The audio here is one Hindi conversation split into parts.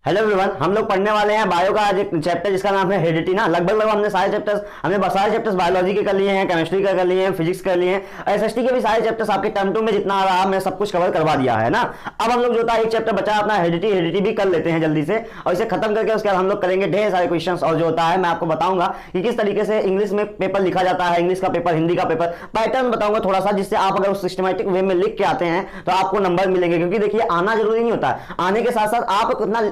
हेलो एवरीवन, हम लोग पढ़ने वाले हैं बायो का आज एक चैप्टर जिसका नाम है हेरिडिटी ना। लगभग हमने सारे चैप्टर्स बायोलॉजी के कर लिए हैं, केमिस्ट्री का कर लिए हैं, फिजिक्स कर लिए हैं, एसएसटी के भी सारे चैप्टर्स आपके टर्म 2 में जितना आ रहा मैं सब कुछ कवर करवा दिया है ना। अब हम लोग जो था एक चैप्टर बचा अपना हेरिडिटी भी कर लेते हैं जल्दी से, और इसे खत्म करके उसके बाद हम लोग करेंगे ढेर सारे क्वेश्चन। और जो होता है मैं आपको बताऊंगा कि किस तरीके से इंग्लिश में पेपर लिखा जाता है, इंग्लिश का पेपर, हिंदी का पेपर, पैटर्न बताऊंगा थोड़ा सा, जिससे आप अगर उस सिस्टमेटिक वे में लिख के आते हैं तो आपको नंबर मिलेंगे। क्योंकि देखिए आना जरूरी नहीं होता, आने के साथ साथ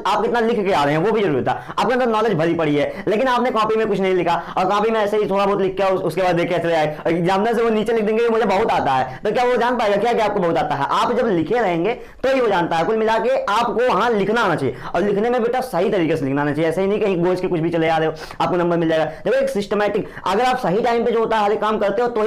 आप कितना लिख के आ रहे हैं वो भी जरूरी था। आपके अंदर नॉलेज भरी पड़ी है लेकिन आपने कॉपी में कुछ नहीं लिखा, और कॉपी में ऐसे ही थोड़ा बहुत लिख के उसके बाद देख के चले आए, एग्जामिनर से वो नीचे लिख देंगे मुझे बहुत आता है, तो क्या वो जान पाएगा क्या आपको बहुत आता है? आप जब लिखे रहेंगे तो ही वो जानता है। कुल मिला के आपको वहां लिखना आना चाहिए, और लिखने में बेटा सही तरीके से लिखना आना चाहिए। ऐसे ही नहीं कहीं गोज के कुछ भी चले आ रहे हो आपको नंबर मिल जाएगा। देखो एक सिस्टमैटिक, अगर आप सही टाइम पे जो होता है हर एक काम करते हो तो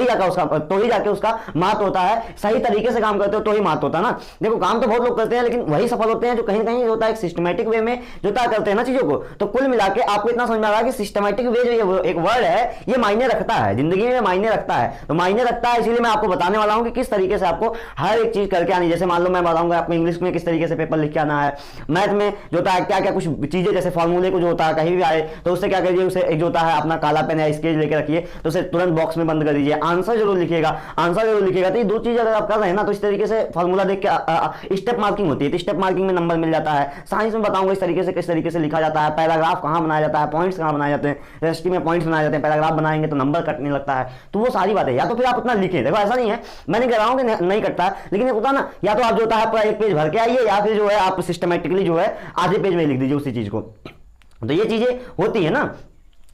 ही जाके उसका महत्व होता है। सही तरीके से काम करते हो तो ही महत्व होता है ना। देखो काम तो बहुत लोग करते हैं लेकिन वही सफल होते हैं जो कहीं कहीं होता है एक सिस्टमैटिक वे में जो करते हैं ना चीजों को। तो कुल मिला के आपको इतना समझ में आ रहा है कि सिस्टमैटिक वे जो ये एक वर्ड है ये मायने रखता है, जिंदगी में मायने रखता है। तो मायने रखता है इसीलिए मैं आपको बताने वाला हूं कि किस तरीके से आपको हर एक चीज करके आनी। जैसे मान लो मैं बताऊंगा आपको इंग्लिश में किस तरीके से पेपर लिख के आना है, मैथ में जो होता है क्या क्या कुछ चीजें जैसे फॉर्मूले को जो होता है कहीं भी आए तो उससे क्या करिए, उसे एक जो होता है अपना काला पेन या स्केच लेके रखिए, तो उसे तुरंत बॉक्स में बंद कर दीजिए। आंसर जरूर लिखिएगा, तो ये दो चीज अगर आप कर रहे हैं ना तो इस तरीके से फॉर्मूला देख के स्टेप मार्किंग होती है, तो स्टेप मार्किंग में नंबर मिल जाता है। साइंस में बताऊंगा इस तरीके से किस तरीके से लिखा जाता है, पैराग्राफ कहां बनाया जाता है, पॉइंट्स कहां बनाए जाते हैं, एसटी में पॉइंट्स बनाए जाते हैं, पैराग्राफ बनाएंगे तो नंबर कटने लगता है। तो वो सारी बातें या तो फिर आप उतना लिखें, देखो ऐसा नहीं है मैं नहीं कह रहा हूं कि नहीं कटता है, लेकिन होता ना या तो आप जो होता है पूरा एक पेज भर के आइए या फिर जो है आप सिस्टमेटिकली जो है आधे पेज में लिख दीजिए उसी चीज को। तो ये चीजें होती है ना।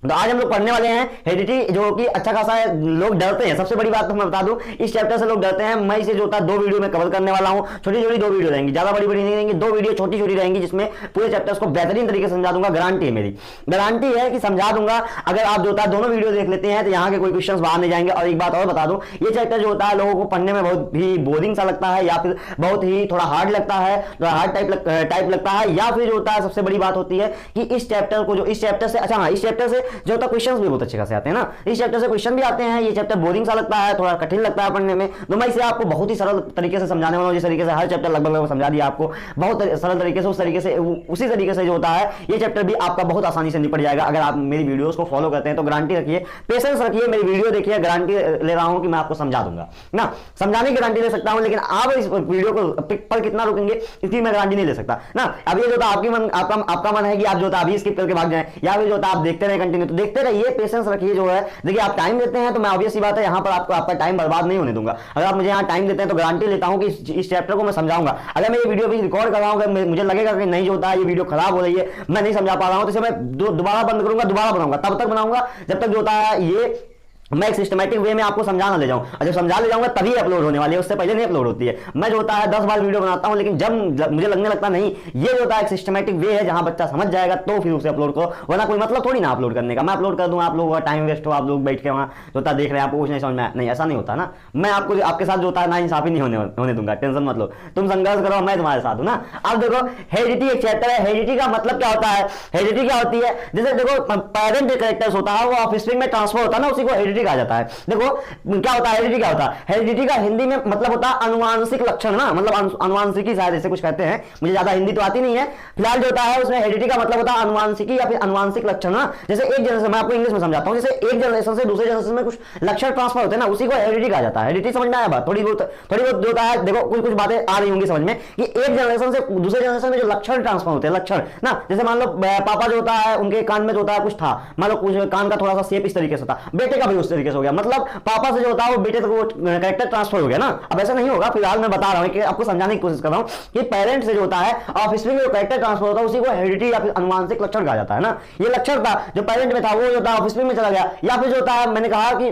तो आज हम लोग पढ़ने वाले हैं हेरिडिटी, जो कि अच्छा खासा है। लोग डरते हैं, सबसे बड़ी बात तो मैं बता दूं इस चैप्टर से लोग डरते हैं। मैं इसे जो होता है 2 वीडियो में कवर करने वाला हूं, छोटी छोटी 2 वीडियो रहेंगी, ज्यादा बड़ी बड़ी नहीं रहेंगी, 2 वीडियो छोटी छोटी रहेंगी जिसमें पूरे चैप्टर्स को बेहतरीन तरीके से समझा दूंगा। गारंटी है, मेरी गारंटी है कि समझा दूंगा। अगर आप जो होता है दोनों वीडियो देख लेते हैं तो यहाँ के कोई क्वेश्चन बाहर नहीं जाएंगे। और एक बात और बता दूं, ये चैप्टर जो होता है लोगों को पढ़ने में बहुत ही बोरिंग सा लगता है, या फिर बहुत ही थोड़ा हार्ड लगता है, हार्ड टाइप लगता है, या फिर जो होता है सबसे बड़ी बात होती है कि इस चैप्टर को जो इस चैप्टर से इस चैप्टर से जो होता है क्वेश्चन बहुत अच्छे खासे आते हैं ना। इस चैप्टर से क्वेश्चन भी आते हैं। ये चैप्टर बोरिंग सा लगता है, थोड़ा कठिन लगता है पढ़ने में, तो मैं इसे आपको बहुत ही सरल तरीके से समझाने वाला हूं। जिस तरीके से हर चैप्टर लगभग समझा दिया आपको बहुत सरल तरीके से, उसी तरीके से जो होता है ये चैप्टर भी आपका बहुत आसानी से निपट जाएगा अगर आप मेरी वीडियोस को फॉलो करते हैं। तो गारंटी रखिए, पेशेंस रखिए, मेरी वीडियो देखिए, गारंटी ले रहा हूं कि मैं आपको समझा दूंगा ना। समझाने की गारंटी ले सकता हूं, लेकिन आप इस वीडियो को पर कितना रुकेंगे इसकी मैं गारंटी नहीं ले सकता ना। अब ये जो आपका मन है कि आप जो अभी स्किप करके भाग जाएं, या फिर जो आप देखते रहे कंटिन्यू, तो देखते रहिए, पेशेंस रखिए। जो है देखिए आप टाइम देते हैं तो मैं ऑब्वियस सी बात है यहाँ पर आपका टाइम बर्बाद नहीं होने दूंगा। अगर आप मुझे यहाँ टाइम देते हैं तो गारंटी लेता हूं कि इस चैप्टर को मैं समझाऊंगा। अगर मैं ये वीडियो भी रिकॉर्ड कर रहा हूं, मुझे लगेगा कि नहीं जो होता है ये वीडियो खराब हो रही है, मैं नहीं समझा पा रहा हूं, तो इसे मैं दोबारा बंद करूंगा, दोबारा बनाऊंगा, तब तक बनाऊंगा जब तक जो होता है ये मैं एक सिस्टमैटिक वे में आपको समझाना ले जाऊं। और जब समझा ले जाऊंगा तभी अपलोड होने वाली है, उससे पहले नहीं अपलोड होती है। मैं जो होता है 10 बार वीडियो बनाता हूं, लेकिन जब मुझे लगने लगता नहीं ये जो होता है एक सिस्टमैटिक वे है जहां बच्चा समझ जाएगा तो फिर उसे अपलोड करो, वरना कोई मतलब थोड़ी ना अपलोड करने का। मैं अपलोड कर दूं, आप लोगों का टाइम वेस्ट हो, आप लोग बैठ के वहां जो होता देख रहे हैं, आपको कुछ नहीं समझ में नहीं, ऐसा नहीं होता ना। मैं आपको आपके साथ जो होता है ना इंसाफी नहीं होने दूंगा, टेंशन मत लो, तुम संघर्ष करो, मैं तुम्हारे साथ हूं ना। अब देखो हेरिडिटी एक चैप्टर है। हेरिडिटी का मतलब क्या होता है? हेरिडिटी क्या होती है? जैसे देखो पेरेंट कैरेक्टर्स होता है वो ऑफस्प्रिंग में ट्रांसफर होता है ना, उसी को हेरिडिटी कहा जाता है। देखो क्या होता है हेरिडिटी, क्या होता है हेरिडिटी का हिंदी में मतलब होता है अनुवांशिक लक्षण ना, मतलब अनुवांशिकी शायद ऐसे कुछ कहते हैं, मुझे ज्यादा हिंदी तो आती नहीं है। फिलहाल जो होता है उसमें हेरिडिटी का मतलब होता है अनुवांशिकी या फिर अनुवांशिक लक्षण ना। जैसे एक जनरेशन, मैं आपको इंग्लिश में समझाता हूं, जैसे एक जनरेशन से दूसरे जनरेशन में कुछ लक्षण ट्रांसफर होते हैं ना, उसी को हेरिडिटी कहा जाता है। हेरिडिटी समझ में आया बात? थोड़ी बहुत जो होता है, देखो कुछ बातें आ रही होंगी समझ में कि एक जनरेशन से दूसरे जनरेशन में जो लक्षण ट्रांसफर होते हैं, लक्षण ना, जैसे मान लो पापा जो होता है उनके कान में जो होता है कुछ था, मान लो कुछ कान का थोड़ा सा शेप इस तरीके से था, बेटे का भी उस तरीके से हो गया, मतलब पापा से जो होता है वो बेटे तक वो कैरेक्टर ट्रांसफर हो गया ना। अब ऐसा नहीं होगा, फिलहाल मैं बता रहा हूं कि आपको समझाने की कोशिश कर रहा हूं कि पेरेंट से जो होता है ऑफस्प्रिंग में जो कैरेक्टर ट्रांसफर होता है उसी को हेरिडिटी या फिर अनुवांशिक लक्षण कहा जाता है ना। ये लक्षण था जो पेरेंट में था वो जो होता है ऑफस्प्रिंग में चला गया, या फिर जो होता है मैंने कहा कि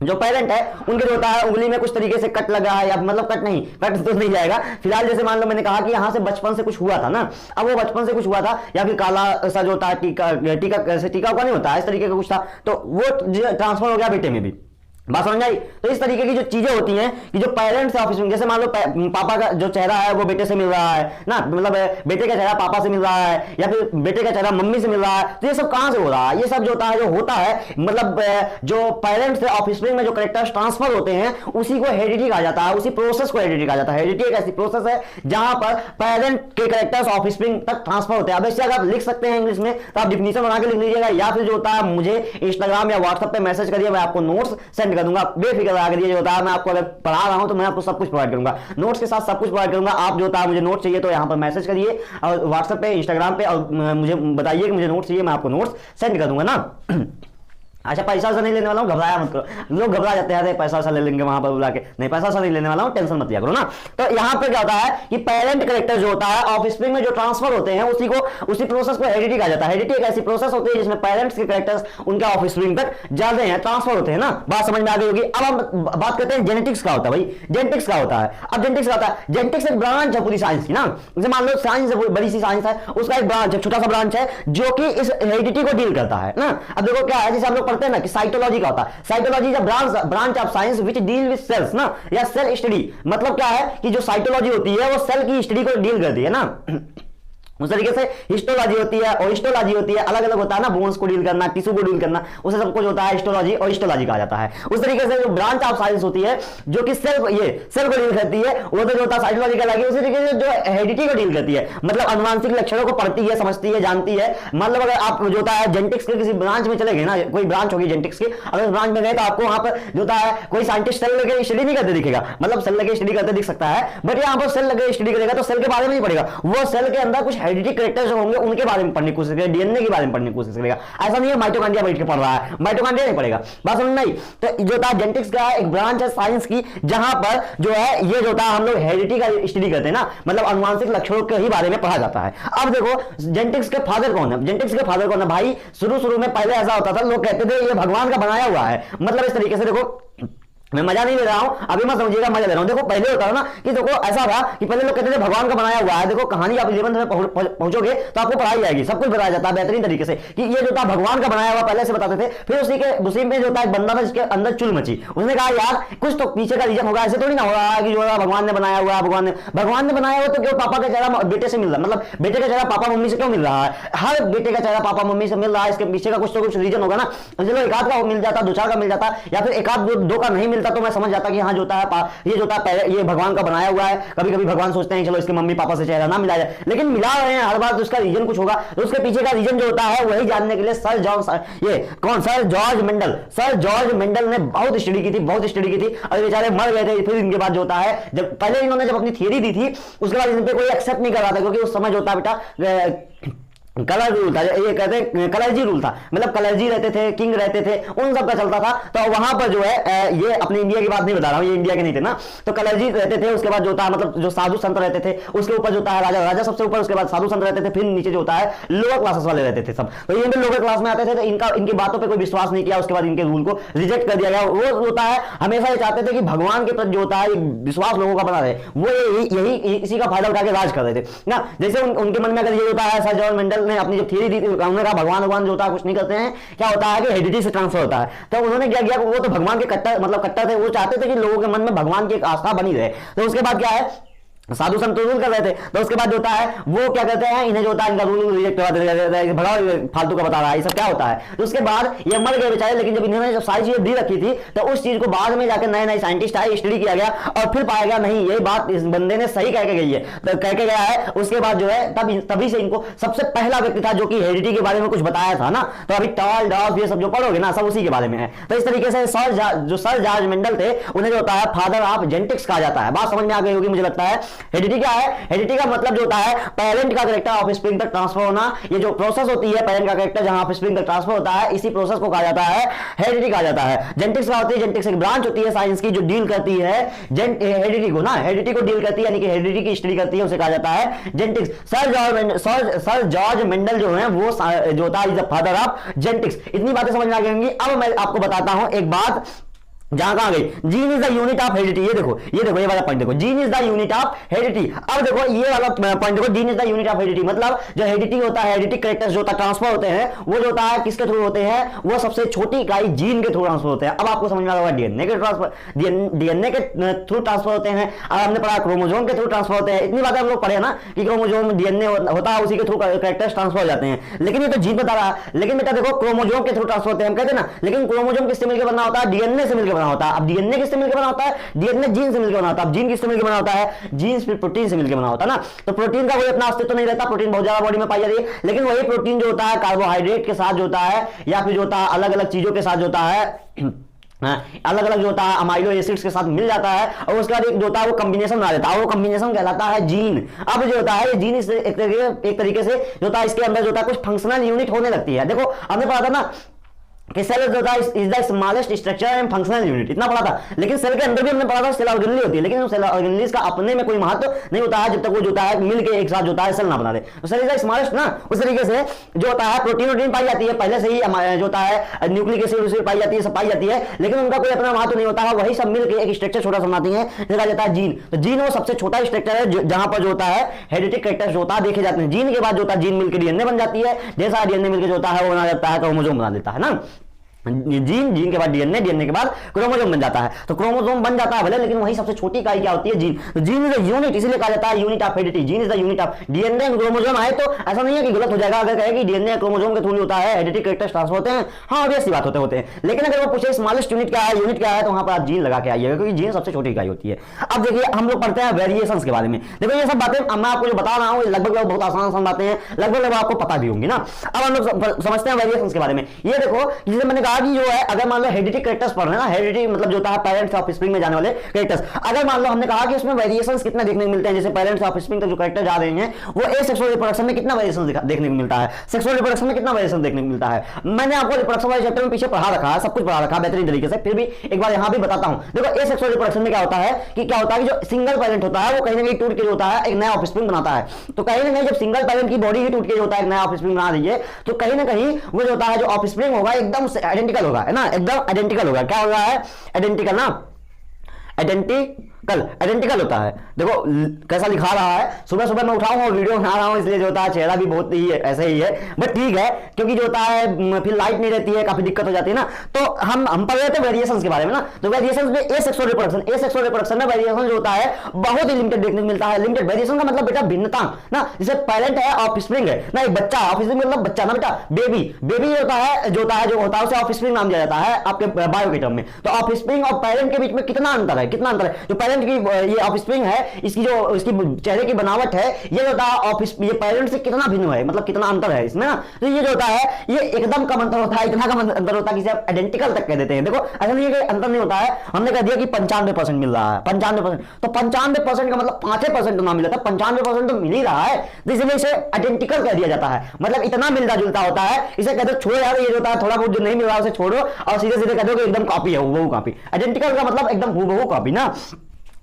जो पेरेंट है उनके जो होता है उंगली में कुछ तरीके से कट लगा है, या मतलब कट तो नहीं जाएगा फिलहाल। जैसे मान लो मैंने कहा कि यहां से बचपन से कुछ हुआ था ना, अब वो बचपन से कुछ हुआ था, या फिर काला सा जो होता है टीका का नहीं होता है, इस तरीके का कुछ था, तो वो ट्रांसफर हो गया बेटे में भी। बात समझ आई। तो इस तरीके की जो चीजें होती हैं कि जो पेरेंट्स है ऑफिस में, जैसे मान लो पापा का जो चेहरा है वो बेटे से मिल रहा है ना, मतलब बेटे का चेहरा पापा से मिल रहा है या फिर बेटे का चेहरा मम्मी से मिल रहा है, तो ये सब कहां से हो रहा है? ये सब जो होता है मतलब जो पेरेंट्स है ऑफिस में जो करेक्टर्स ट्रांसफर होते हैं उसी को हेरिडिटी कहा जाता है, उसी प्रोसेस को हेरिडिटी कहा जाता है। हेरिडिटी एक ऐसी प्रोसेस है जहां पर पेरेंट के करेक्टर्स ऑफिस तक ट्रांसफर होते हैं। अब इससे अगर आप लिख सकते हैं इंग्लिश में तो आप डिफिनेशन बना के लिख लीजिएगा, या फिर जो होता है मुझे इंस्टाग्राम या व्हाट्सएप पे मैसेज करिए, मैं आपको नोट्स सेंड कर दूंगा। बेफिक्र अगर ये जो होता है मैं आपको अगर पढ़ा रहा हूं तो मैं आपको सब कुछ प्रोवाइड करूंगा, नोट्स के साथ सब कुछ प्रोवाइड करूंगा। आप जो होता है मुझे नोट्स चाहिए तो यहां पर मैसेज करिए और व्हाट्सएप पे इंस्टाग्राम पे और मुझे बताइए कि मुझे नोट्स चाहिए, मैं आपको नोट्स सेंड कर दूंगा ना। अच्छा पैसा वैसा नहीं लेने वाला हूँ, घबराया मत करो। लोग घबरा जाते हैं पैसा वैसा ले लेंगे वहां पर बुला के, नहीं पैसा वैसा नहीं लेने वाला हूँ, टेंशन मत लिया करो ना। तो यहाँ पे क्या होता है कि पेरेंट करेक्टर जो होता है ऑफ स्प्रिंग में जो ट्रांसफर होते हैं उसी प्रोसेस को हेरिडिटी कहा जाता है। हेरिडिटी एक ऐसी प्रोसेस होती है जिसमें पेरेंट्स के करेक्टर्स उनके ऑफ स्प्रिंग तक जाते हैं, ट्रांसफर होते हैं ना। बात समझ में आ गई होगी। अब हम बात करते हैं जेनेटिक्स का होता है। भाई जेनेटिक्स का होता है, अब जेनेटिक्स का होता है, जेनेटिक्स एक ब्रांच है पूरी साइंस की ना। जैसे मान लो साइंस बड़ी सी साइंस है, उसका एक ब्रांच है, छोटा सा ब्रांच है जो कि इस हेरिडिटी को डील करता है ना। अब देखो क्या है, जैसे हम लोग पढ़ते हैं ना कि साइटोलॉजी का होता है। Cytology is a branch of science which deal with cells ना, या सेल स्टडी। मतलब क्या है कि जो साइटोलॉजी होती है वो सेल की स्टडी को डील करती है ना। उस तरीके से हिस्टोलॉजी होती है और हिस्टोलॉजी होती है, अलग अलग होता है ना, बोन्स को डील करना, टिश्यू को डील करना, उसे सब कुछ होता है हिस्टोलॉजी और हिस्टोलॉजी कहा जाता है। उस तरीके से जो ब्रांच ऑफ साइंस होती है जो कि सेल को डील करती है वो तो जो होता है साइटोलॉजी का लगी। उसी तरीके से जो हेरिडिटी को डील करती है, मतलब अनुवांशिक लक्षणों को पढ़ती है, समझती है, जानती है। मतलब अगर आप जो होता है जेनेटिक्स के किसी ब्रांच में चले गए ना, कोई ब्रांच होगी जेनेटिक्स की, अगर ब्रांच में गए तो आपको वहां पर जो होता है कोई साइंटिस्ट सेल लेके स्टडी नहीं करते दिखेगा, मतलब सेल लेके स्टडी करते दिख सकता है, बट यहाँ पर सेल लेके स्टडी करेगा तो सेल के बारे में नहीं पढ़ेगा, वो सेल के अंदर कुछ हेरिडिटी करेक्टर्स होंगे उनके बारे में पढ़ने की कोशिश करेगा, डीएनए के बारे में पढ़ने की कोशिश करेगा। ऐसा नहीं है माइटोकॉन्ड्रिया बैठ के पढ़ रहा है, माइटोकॉन्ड्रिया नहीं पढ़ेगा। बात समझ में आई। तो जो था जेनेटिक्स का एक ब्रांच है साइंस की जहां पर जो है ये जो था हम लोग हेरिडिटी का स्टडी करते हैं ना, मतलब अनुवांशिक लक्षणों के ही बारे में पढ़ा जाता है। अब देखो जेनेटिक्स के फादर कौन है? जेनेटिक्स के फादर कौन है भाई? शुरू में पहले ऐसा होता था, लोग कहते थे ये भगवान का बनाया हुआ है। मतलब इस तरीके से देखो, मैं मजा नहीं ले रहा हूं, अभी मत समझिएगा, मजा ले रहा हूं। देखो पहले होता था ना कि देखो ऐसा था कि पहले लोग कहते थे भगवान का बनाया हुआ है। देखो कहानी आप 11th में पहुंचोगे तो आपको पढ़ाई जाएगी, सब कुछ बताया जाता है बेहतरीन तरीके से कि ये जो था भगवान का बनाया हुआ पहले से बताते थे। फिर उसी में जो था एक बंदा था जिसके अंदर चुल मची, उसने कहा यार कुछ तो पीछे का रीजन होगा, ऐसे थोड़ी ना हो रहा है कि जो है भगवान ने बनाया हुआ है। भगवान ने बनाया हुआ तो क्यों पापा का चेहरा बेटे से मिल रहा है, मतलब बेटे का चेहरा पापा मम्मी से क्यों मिल रहा है? हर बेटे का चेहरा पापा मम्मी से मिल रहा है, इसके पीछे का कुछ तो कुछ रीजन होगा ना। चलो एक आध का मिल जाता, दो चार का मिल जाता, या फिर एक आध दो का नहीं मिलता तो मैं समझ जाता कि हाँ जो होता है ये जो होता है ये भगवान का बनाया हुआ है। कभी कभी भगवान सोचते हैं चलो इसके मम्मी पापा से चेहरा ना मिला जाए, लेकिन मिला रहे हैं हर बार, तो उसका रीजन कुछ होगा। तो उसके पीछे का रीजन जो होता है वही जानने के लिए सर जॉर्ज मेंडल ने बहुत स्टडी की थी और बेचारे मर गए थे। फिर इनके बाद जो होता है जब पहले इन्होंने जब अपनी थियरी दी थी उसके बाद इन पे कोई एक्सेप्ट नहीं कर रहा था, क्योंकि उस समय जो होता है बेटा कलर रूल था, ये कहते हैं कलर्जी रूल था, मतलब कलर्जी रहते थे, किंग रहते थे, उन सब का चलता था। तो वहां पर जो है ये अपने इंडिया की बात नहीं बता रहा हूं, ये इंडिया के नहीं थे ना, तो कलर्जी रहते थे। उसके बाद जो होता है मतलब जो साधु संत रहते थे, उसके ऊपर जो होता है राजा सबसे ऊपर, उसके बाद साधु संत रहते थे, फिर नीचे जो होता है लोअर क्लासेस वाले रहते थे सब। तो ये भी लोअर क्लास में आते थे, तो इनकी बातों पर कोई विश्वास नहीं किया, उसके बाद इनके रूल को रिजेक्ट कर दिया गया। वो होता है हमेशा ये चाहते थे कि भगवान के प्रति जो होता है विश्वास लोगों का बना रहे, वो यही इसी का फायदा उठा के राज कर रहे थे ना। जैसे उनके मन में अगर ये होता है, सर जॉर्ज मेंडल ने अपनी जो थियरी दी, उन्होंने कहा भगवान जो होता है कुछ नहीं करते हैं, क्या होता है कि हेरिडिटी से ट्रांसफर होता है। तो उन्होंने क्या किया, वो तो भगवान के कट्टर थे, वो चाहते थे कि लोगों के मन में भगवान की एक आस्था बनी रहे। तो उसके बाद क्या है, साधु संत रूल कर रहे थे, तो उसके बाद होता है वो क्या कहते हैं, इन्हें जो होता है इनका रूल रिजेक्ट करवा देते हैं, भगवान फालतू का बता रहा है, ये सब क्या होता है। तो उसके बाद ये मर गए बेचारे, लेकिन जब इन्होंने जब सारी चीजें दी रखी थी तो उस चीज को बाद में जाकर नए साइंटिस्ट आए, स्टडी किया गया और फिर पाया गया नहीं ये बात इस बंदे ने सही कह के गई है, तो कह के गया है। उसके बाद जो है तभी से इनको सबसे पहला व्यक्ति था जो कि हेरिडिटी के बारे में कुछ बताया था ना। तो अभी टॉल डॉफ ये सब जो पढ़ोगे ना सब उसी के बारे में है। तो इस तरीके से सर जॉर्ज मेंडल थे, उन्हें जो होता है फादर ऑफ जेनेटिक्स कहा जाता है। बात समझ में आ गई होगी मुझे लगता है। हेरिडिटी क्या है? हेरिडिटी का मतलब जो होता है पेरेंट का कैरेक्टर ऑफ स्प्रिंग तक ट्रांसफर होना। ये जो प्रोसेस होती है पेरेंट का कैरेक्टर जहां ऑफ स्प्रिंग तक ट्रांसफर होता है, इसी प्रोसेस को कहा जाता है हेरिडिटी कहा जाता है। जेनेटिक्स क्या होती है? जेनेटिक्स एक ब्रांच होती है साइंस की जो डील करती है हेरिडिटी को ना, हेरिडिटी को डील करती है, यानी कि हेरिडिटी की स्टडी करती है, उसे कहा जाता है जेनेटिक्स। सर जॉर्ज मेंडल जो है वो जो होता है फादर ऑफ जेनेटिक्स। इतनी बातें समझ में आ गई होंगी। अब मैं आपको बताता हूं एक बात जहां कहां गई, gene is the unit of heredity. ये देखो ये वाला पॉइंट देखो, gene is the unit of heredity. अब देखो ये वाला पॉइंट देखो, gene is the unit of heredity, मतलब जो हेरिडिटी होता है, हेरिडिक कैरेक्टर्स जो होता है ट्रांसफर होते हैं, वो जो होता है किसके थ्रू होते हैं, वो सबसे छोटी इकाई जीन के थ्रू ट्रांसफर होते हैं। अब आपको समझ में आ रहा होगा डीएनए के ट्रांसफर, डीएनए के थ्रू ट्रांसफर होते हैं। अब हमने पढ़ा क्रोमोसोम के थ्रू ट्रांसफर होते हैं। इतनी बातें हम लोग पढ़े ना कि क्रोमोसोम डीएनए होता है, उसी के थ्रू कैरेक्टर्स ट्रांसफर हो जाते हैं। लेकिन ये तो जीन बता रहा है, लेकिन बेटा देखो क्रोमोसोम के थ्रू ट्रांसफर होते हैं हम कहते हैं ना, लेकिन क्रोमोसोम किससे मिलकर बना होता है, डीएनए से मिलकर बना होता है। अब डीएनए किससे मिलकर बना होता है, डीएनए जीन से मिलकर बना होता है। अब जीन किससे मिलकर बना होता है, जीन फिर प्रोटीन से मिलकर बना होता है ना। तो प्रोटीन का कोई अपना अस्तित्व तो नहीं रहता, प्रोटीन बहुत ज्यादा बॉडी में पाई जाती है, लेकिन वही प्रोटीन जो होता है कार्बोहाइड्रेट के साथ जो होता है, या फिर जो होता है अलग अलग चीजों के साथ जो होता है, अलग अलग जो होता है अमाइनो एसिड्स के साथ मिल जाता है, और उसके बाद एक जो होता है वो कॉम्बिनेशन बना देता है, वो कॉम्बिनेशन कहलाता है जीन। अब जो होता है ये जीन एक तरीके से जो होता है इसके अंदर जो होता है कुछ फंक्शनल यूनिट होने लगती है। देखो हमने पढ़ा था ना कि सेल जो होता है is the smallest structure and functional unit, इतना पढ़ा था। लेकिन सेल के अंदर भी हमने पढ़ा था सेल ऑर्गेनेल होती है, लेकिन सेल ऑर्गेनेल का अपने में कोई महत्व नहीं होता है जब तक वो जो होता है मिलके एक साथ जो होता है सेल ना बना दे। तो सेल इज द स्मॉलेस्ट ना, उस तरीके से जो होता है प्रोटीन पाई जाती है पहले से ही, जो होता है न्यूक्लिक एसिड पाई जाती है, सब पाई जाती है, लेकिन उनका कोई अपना महत्व नहीं होता है, वही सब मिलकर एक स्ट्रक्चर छोटा सा बनाती है, देखा जाता है जीन। तो जीन वो सबसे छोटा स्ट्रक्चर है जहां पर जो होता है हेरिडिक कैरेक्टर्स जो होता है देखे जाते हैं। जीन के बाद जो होता है जीन मिलकर डीएनए बन जाती है, जैसा डीएनए मिलकर जो होता है वो बना जाता है क्रोमोसोम बना देता है ना। जीन के बाद डीएनए, डीएनए के बाद क्रोमोसोम बन जाता है। तो क्रोमोसोम बन जाता है भले, लेकिन वही सबसे छोटी इकाई क्या होती है, जीन। तो जीन इज द यूनिट, इसीलिए कहा जाता है unit of heredity. Gene is the unit of DNA and chromosome आए तो ऐसा नहीं है कि गलत हो जाएगा अगर कहे कि डीएनए क्रोमोसोम के थ्रू होता है हेरिडिक कैरेक्टर्स ट्रांसफर होते हैं। हाँ ऑब्वियस सी बात होते हैं, लेकिन अगर वो पूछे स्मॉलेस्ट यूनिट क्या है, यूनिट क्या है, तो वहां पर आप जीन लगा के आइएगा, क्योंकि जीन सबसे छोटी इकाई होती है। अब देखिए हम लोग पढ़ते हैं वेरिएशंस के बारे में। देखो ये सब बातें मैं आपको जो बता रहा हूँ लगभग बहुत आसान बातें हैं, लगभग आपको पता भी होंगी ना। अब हम लोग समझते हैं वेरिएशंस के बारे में। ये देखो जैसे मैंने कहा कि जो है अगर मान लो हेरिडिक कैरेक्टर्स पढ़ रहे हैं ना, हेरिडिटी मतलब जो होता है पेरेंट्स ऑफ स्प्रिंग में जाने वाले कैरेक्टर्स, अगर मान लो हमने कहा कि उसमें वेरिएशंस कितने देखने को मिलते हैं, जैसे पेरेंट्स ऑफ स्प्रिंग तक जो कैरेक्टर जा रहे हैं वो एसेक्सुअल रिप्रोडक्शन में कितना वेरिएशन देखने को मिलता है, सेक्सुअल रिप्रोडक्शन में कितना वेरिएशन देखने को मिलता है। मैंने आपको रिप्रोडक्शन वाले चैप्टर में पीछे पढ़ा रखा है, सब कुछ पढ़ा रखा है बेहतरीन तरीके से, फिर भी एक बार यहां भी बताता हूं। देखो एसेक्सुअल रिप्रोडक्शन में क्या होता है कि जो सिंगल पेरेंट होता है वो कहीं ना कहीं टूट के जो होता है एक नया ऑफस्प्रिंग बनाता है। तो कहीं ना कहीं जब सिंगल पेरेंट की बॉडी ही टूट के जो होता है एक नया ऑफस्प्रिंग बना दीजिए, तो कहीं ना कहीं वो जो होता है जो ऑफस्प्रिंग होगा एकदम आइडेंटिकल होगा, है ना, एकदम आइडेंटिकल होगा। क्या होगा है आइडेंटिकल ना, आइडेंटिकल होता है। देखो कैसा लिखा रहा है, सुबह सुबह मैं उठाऊं और वीडियो बना रहा हूं, इसलिए जो होता है चेहरा भी बहुत ही ऐसे ही है, बट ठीक है, क्योंकि जो होता है फिर लाइट नहीं रहती है, काफी दिक्कत हो जाती है ना। तो हम पढ़ रहे थे वेरिएशंस के बारे में ना। तो वेरिएशंस में एसेक्सुअल रिप्रोडक्शन में वेरिएशन जो होता है बहुत ही लिमिटेड देखने को मिलता है। लिमिटेड वेरिएशन का मतलब बेटा भिन्नता ना, जैसे पेरेंट है ऑफस्प्रिंग है ना, एक बच्चा, ऑफस्प्रिंग मतलब बच्चा ना बेटा, बेबी होता है जो होता है उसे ऑफस्प्रिंग नाम दिया जाता है आपके बायो के टर्म में। तो ऑफस्प्रिंग और पेरेंट के बीच में कितना अंतर है, जो पेरेंट की ये ऑफस्प्रिंग है, इसकी जो इसकी चेहरे की बनावट है, ये होता है ये पेरेंट से कितना भिन्न है, मतलब कितना अंतर है इसमें ना। तो ये जो होता है ये एकदम कम अंतर होता है, इतना कम अंतर होता है कि आप आइडेंटिकल तक कह देते हैं। देखो ऐसा नहीं है कि अंतर नहीं होता है, हमने कह दिया कि 95% मिल रहा है, 95%, तो 95% का मतलब 5% तो ना मिला था, 95% तो मिल ही रहा है, तो इसलिए इसे आइडेंटिकल कह दिया जाता है। मतलब इतना मिलता जुलता होता है, इसे कहते छोड़ो यार, ये होता है थोड़ा बहुत जो नहीं मिल रहा है उसे छोड़ो और सीधे सीधे कहते हो कि एकदम कॉपी है, हूबहू कॉपी। आइडेंटिकल का मतलब एकदम हूबहू कॉपी ना।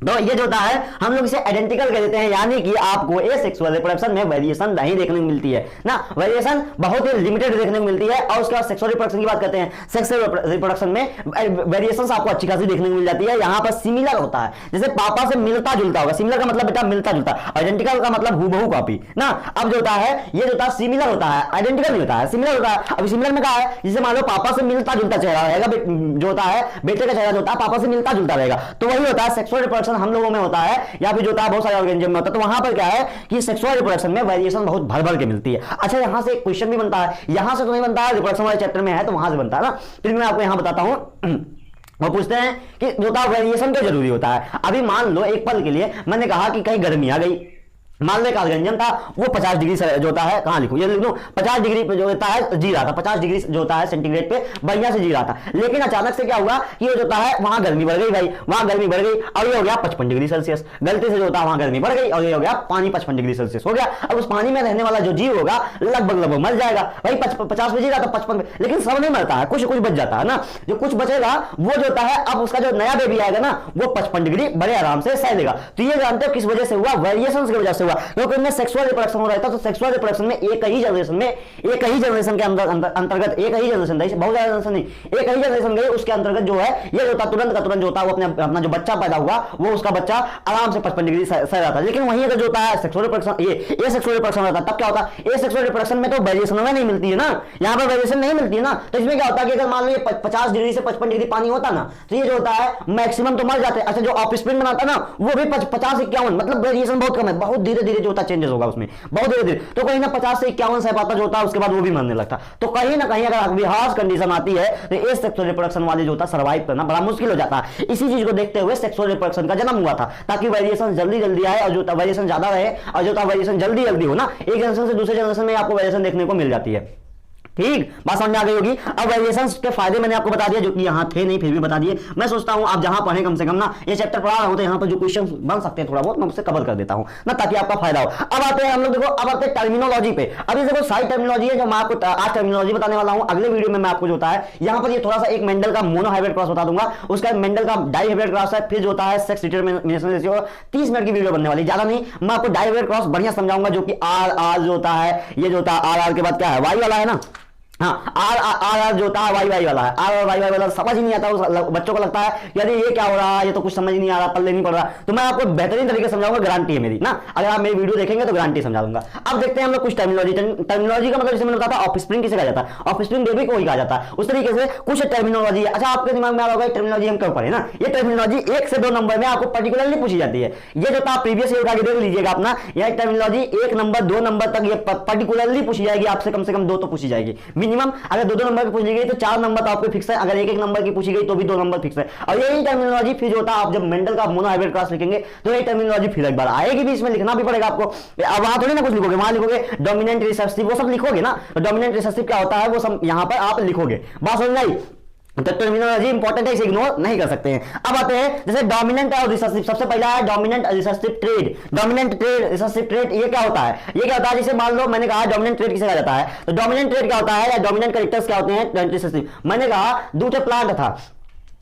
तो ये जो होता है हम लोग इसे आइडेंटिकल कह देते हैं, यानी कि आपको एसेक्सुअल रिप्रोडक्शन में वेरिएशन नहीं देखने को मिलती है ना, वेरिएशन बहुत ही लिमिटेड देखने को मिलती है। और उसके बाद सेक्सुअल रिप्रोडक्शन की बात करते हैं, सेक्सुअल रिप्रोडक्शन में वेरिएशंस आपको अच्छी खासी देखने को मिल जाती है। यहाँ पर सिमिलर होता है, जैसे पापा से मिलता जुलता होगा, सिमिलर का मतलब बेटा मिलता जुलता, आइडेंटिकल का मतलब हूबहू कॉपी ना। अब जो होता है ये जो होता है सिमिलर होता है, आइडेंटिकल नहीं होता है, सिमिलर होता है। अब सिमिलर में क्या है, जैसे मान लो पापा से मिलता जुलता चेहरा रहेगा, जो होता है बेटे का चेहरा जो होता है पापा से मिलता जुलता रहेगा, तो वही होता है सेक्सुअल रिप्रोडक्शन हम लोगों में होता है, या फिर जो होता है बहुत सारे ऑर्गेनिज्म में होता है। तो वहां पर क्या है कि सेक्सुअल रिप्रोडक्शन में वेरिएशन बहुत भर भर के मिलती है। अच्छा यहां से एक क्वेश्चन भी बनता है, यहां से तो नहीं बनता है, रिप्रोडक्शन वाले चैप्टर में है तो वहां से बनता है ना। फिर मैं आपको यहां बताता हूं, वो पूछते हैं कि जो होता है वेरिएशन क्यों जरूरी होता है। अभी मान लो एक पल के लिए मैंने कहा कि कहीं गर्मी आ गई, मान लो एक ऑर्गेनिज्म था वो 50 डिग्री जो होता है, कहां लिखूं, ये लिख दूं 50 डिग्री पे जो होता है जी रहा था, 50 डिग्री जो होता है सेंटीग्रेड पे बढ़िया से जी रहा था। लेकिन अचानक से क्या हुआ कि ये जो होता है वहां गर्मी बढ़ गई, भाई वहां गर्मी बढ़ गई और ये हो गया 55 डिग्री सेल्सियस, गलती से जो होता है वहां गर्मी बढ़ गई और ये हो गया पानी 55 डिग्री सेल्सियस हो गया। अब उस पानी में रहने वाला जो जीव होगा लगभग मर जाएगा, भाई 50 में जी रहा था 55 में, लेकिन सब नहीं मरता है, कुछ बच जाता है ना। जो कुछ बचेगा वो जो होता है अब उसका जो नया बेबी आएगा ना वो 55 डिग्री बड़े आराम से सह लेगा। तो ये जानते हो किस वजह से हुआ, वेरिएशन की वजह से हुआ। होगा, क्योंकि इनमें सेक्सुअल रिप्रोडक्शन हो रहा था। तो सेक्सुअल रिप्रोडक्शन में एक ही जनरेशन में, एक ही जनरेशन के अंतर्गत, एक ही जनरेशन, बहुत ज्यादा जनरेशन नहीं, एक ही जनरेशन गई, उसके अंतर्गत जो है ये जो था तुरंत का तुरंत जो था वो अपना जो बच्चा पैदा हुआ वो उसका बच्चा आराम से 55 डिग्री सह रहा था। लेकिन वहीं अगर जो होता है सेक्सुअल रिप्रोडक्शन, ये सेक्सुअल रिप्रोडक्शन होता है, तब क्या होता है, ये सेक्सुअल रिप्रोडक्शन में तो वेरिएशन में नहीं मिलती है ना, यहाँ पर वेरिएशन नहीं मिलती है ना। तो इसमें क्या होता है कि अगर मान लो ये 50 डिग्री से 55 डिग्री पानी होता ना, तो ये जो होता है मैक्सिमम तो मर जाते हैं। अच्छा, जो ऑफस्प्रिंग बनाता ना वो भी 50-51, मतलब वेरिएशन बहुत कम है, बहुत धीरे धीरे जो होता चेंजेस होगा उसमें, बहुत धीरे धीरे। तो कहीं ना 50 से 51 सह पाता जो होता है, उसके बाद वो भी मरने लगता। तो कहीं ना कहीं अगर विहास कंडीशन आती है तो ये सेक्सुअल रिप्रोडक्शन वाले जो होता है सर्वाइव करना बड़ा मुश्किल हो जाता है। इसी चीज को देखते हुए सेक्सुअल रिप्रोडक्शन का जन्म हुआ था, ताकि वेरिएशन जल्दी जल्दी आए और जो वेरिएशन ज्यादा रहे, और जो वेरिएशन जल्दी जल्दी हो ना, एक जनरेशन से दूसरे जनरेशन में आपको वेरिएशन देखने को मिल जाती है। ठीक, बात समझ में आ गई होगी। अब वेरिएशंस के फायदे मैंने आपको बता दिया, जो कि यहाँ थे नहीं फिर भी बता दिए। मैं सोचता हूँ आप जहां पढ़े कम से कम ना ये चैप्टर पढ़ा रहा हूं, तो यहाँ पर जो क्वेश्चन बन सकते हैं थोड़ा बहुत मैं उससे कवर कर देता हूं ना, ताकि आपका फायदा हो। अब आते हैं हम लोग, देखो अब आते हैं टर्मिनोलॉजी पे। अभी देखो सारी टर्मिनोलॉजी है जो मैं आपको आज टर्मिनोलॉजी बताने वाला हूँ। अगले वीडियो में मैं आपको जो होता है यहाँ पर ये थोड़ा सा एक मेंडल का मोनोहाइब्रिड क्रॉस बता दूंगा, उसका मेंडल का डाइहाइब्रिड क्रॉस है, फिर जो होता है सेक्स डिटरमिनेशन रेशियो। 30 मिनट की वीडियो बनने वाली, ज्यादा नहीं। मैं आपको डाइहाइब्रिड क्रॉस बढ़िया समझाऊंगा, जो कि आर जो होता है, ये जो होता है आर के बाद क्या है, वाई वाला है ना। हाँ, आर जो होता है वाई वाई वाला है, आर और वाई वाई वाला समझ ही नहीं आता। उस बच्चों को लगता है यार ये क्या हो रहा है, ये तो कुछ समझ नहीं आ रहा, पल्ले नहीं पड़ रहा। तो मैं आपको बेहतरीन तरीके से समझाऊंगा, गारंटी है मेरी ना। अगर आप मेरी वीडियो देखेंगे तो गारंटी समझा दूंगा। अब देखते हैं हम लोग कुछ टर्मिनोलॉजी। टर्मिनोलॉजी का मतलब जैसे मैंने बताया था ऑफस्प्रिंग किसे कहा जाता है, ऑफस्प्रिंग बेबी को ही कहा जाता है। उस तरीके से कुछ टर्मिनोलॉजी है। अच्छा, आपके दिमाग में आ रहा होगा टर्मिनोलॉजी हम क्यों पढ़े ना। ये टर्मिनोलॉजी 1 से 2 नंबर में आपको पर्टिकुलरली पूछी जाती है। ये जो था प्रीवियस ईयर का देख लीजिएगा अपना, यह टर्मिनोलॉजी 1 नंबर 2 नंबर तक ये पर्टिकुलरली पूछी जाएगी आपसे, कम से कम 2 तो पूछी जाएगी मिनिमम। अगर 2 नंबर की पूछी गई तो 4 नंबर तो आपको फिक्स है, अगर 1 नंबर की पूछी गई तो भी 2 नंबर फिक्स है। और यही टर्मिनोलॉजी फिर होता है आप जब मेंडल का मोनोहाइब्रिड क्रॉस लिखेंगे तो ये टर्मिनोलॉजी फिर एक बार आएगी भी, इसमें लिखना भी पड़ेगा आपको। अब वहां थोड़ी ना कुछ लिखोगे, वहां लिखोगे डोमिनेंट रिसेसिव, वो सब लिखोगे ना। तो डोमिनेंट रिसेसिव क्या होता है वो सब यहां पर आप लिखोगे। बात समझ में आई। तो टर्मिनोलॉजी इंपॉर्टेंट है, इसे इग्नोर नहीं कर सकते हैं। अब आते हैं जैसे डोमिनेंट और रिसेसिव। सबसे पहला है dominant recessive trade. Dominant trade, recessive trade, ये क्या होता है, ये क्या होता है, जैसे मान लो मैंने कहा डोमिनेंट ट्रेड किसे कहा जाता है, तो डोमिनेंट ट्रेड क्या होता है या डोमिनेंट कैरेक्टर्स क्या होते हैं रिसेसिव। मैंने कहा दूसरे प्लांट था,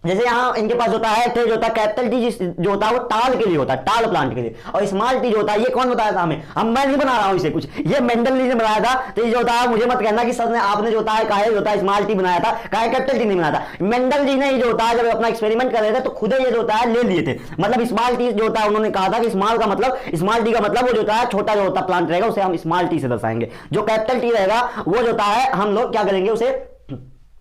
जैसे यहाँ इनके पास होता है जो होता है कैपिटल टी जो होता है वो टाल के लिए होता है, टाल प्लांट के लिए। और स्मॉल टी जो होता है ये कौन बताया था हमें, मैं नहीं बना रहा हूँ इसे कुछ, ये मेंडल ने बनाया था। तो ये जो होता है मुझे मत कहना कि सर ने आपने जो होता है काहे जो होता है स्मॉल टी बनाया था, काहे कैपिटल टी नहीं बनाया था। मेंडल जी ने ये जो होता है जब अपना एक्सपेरिमेंट कर रहे थे तो खुद ये जो होता है ले लिए थे। मतलब स्मॉल टी जो होता है उन्होंने कहा था कि स्मॉल का मतलब, स्मॉल टी का मतलब वो जो होता है छोटा जो होता है प्लांट रहेगा उसे हम स्मॉल टी से दर्शाएंगे। जो कैपिटल टी रहेगा वो जो होता है हम लोग क्या करेंगे, उसे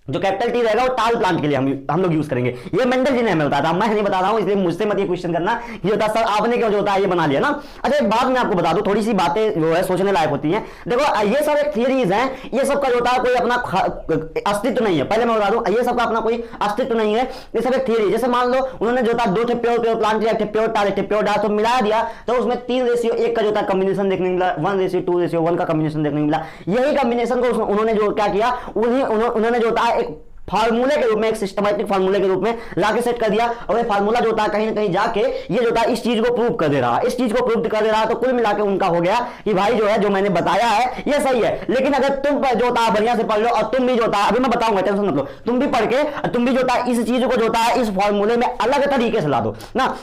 जो कैपिटल टी रहेगा वो टाल प्लांट के लिए हम लोग यूज करेंगे। ये मेंडल जी ने हमें बताया था, मैं नहीं बता रहा हूं, इसलिए मुझसे मत ये क्वेश्चन करना ये होता सर आपने क्यों जो होता है ये बना लिया ना। अच्छा, एक बात मैं आपको बता दूं, थोड़ी सी बातें जो है सोचने लायक होती हैं। देखो ये सब एक थियरीज हैं, ये सब का जो होता है कोई अपना अस्तित्व नहीं है। पहले मैं बता दूं ये सब का अपना कोई अस्तित्व नहीं है, ये सब एक थियरी। जैसे मान लो उन्होंने जो था 2 प्योर प्लांट लिया, प्योर टाल, प्योर डाल तो मिला दिया, तो उसमें 3:1 का जो था कॉम्बिनेशन देखने मिला, 1:2:1 का कॉम्बिनेशन देखने मिला। यही कॉम्बिनेशन को उन्होंने जो क्या किया, उन्होंने जो था एक फार्मूले के रूप में, एक सिस्टमैटिक फार्मूले के रूप में लाके सेट कर दिया। और ये फार्मूला जो होता है कहीं ना कहीं जाके ये जो होता है इस चीज को प्रूव कर दे रहा है, इस चीज को प्रूव कर दे रहा है। तो कुल मिला के उनका हो गया कि भाई जो है जो मैंने बताया है ये सही है। लेकिन अगर तुम जो होता है बढ़िया से पढ़ लो और तुम भी जो होता है, अभी मैं बताऊंगा टेंशन मत लो, तुम भी पढ़ के तुम भी जो होता है इस चीज को जो होता है इस फार्मूले में अलग तरीके से ला दो ना,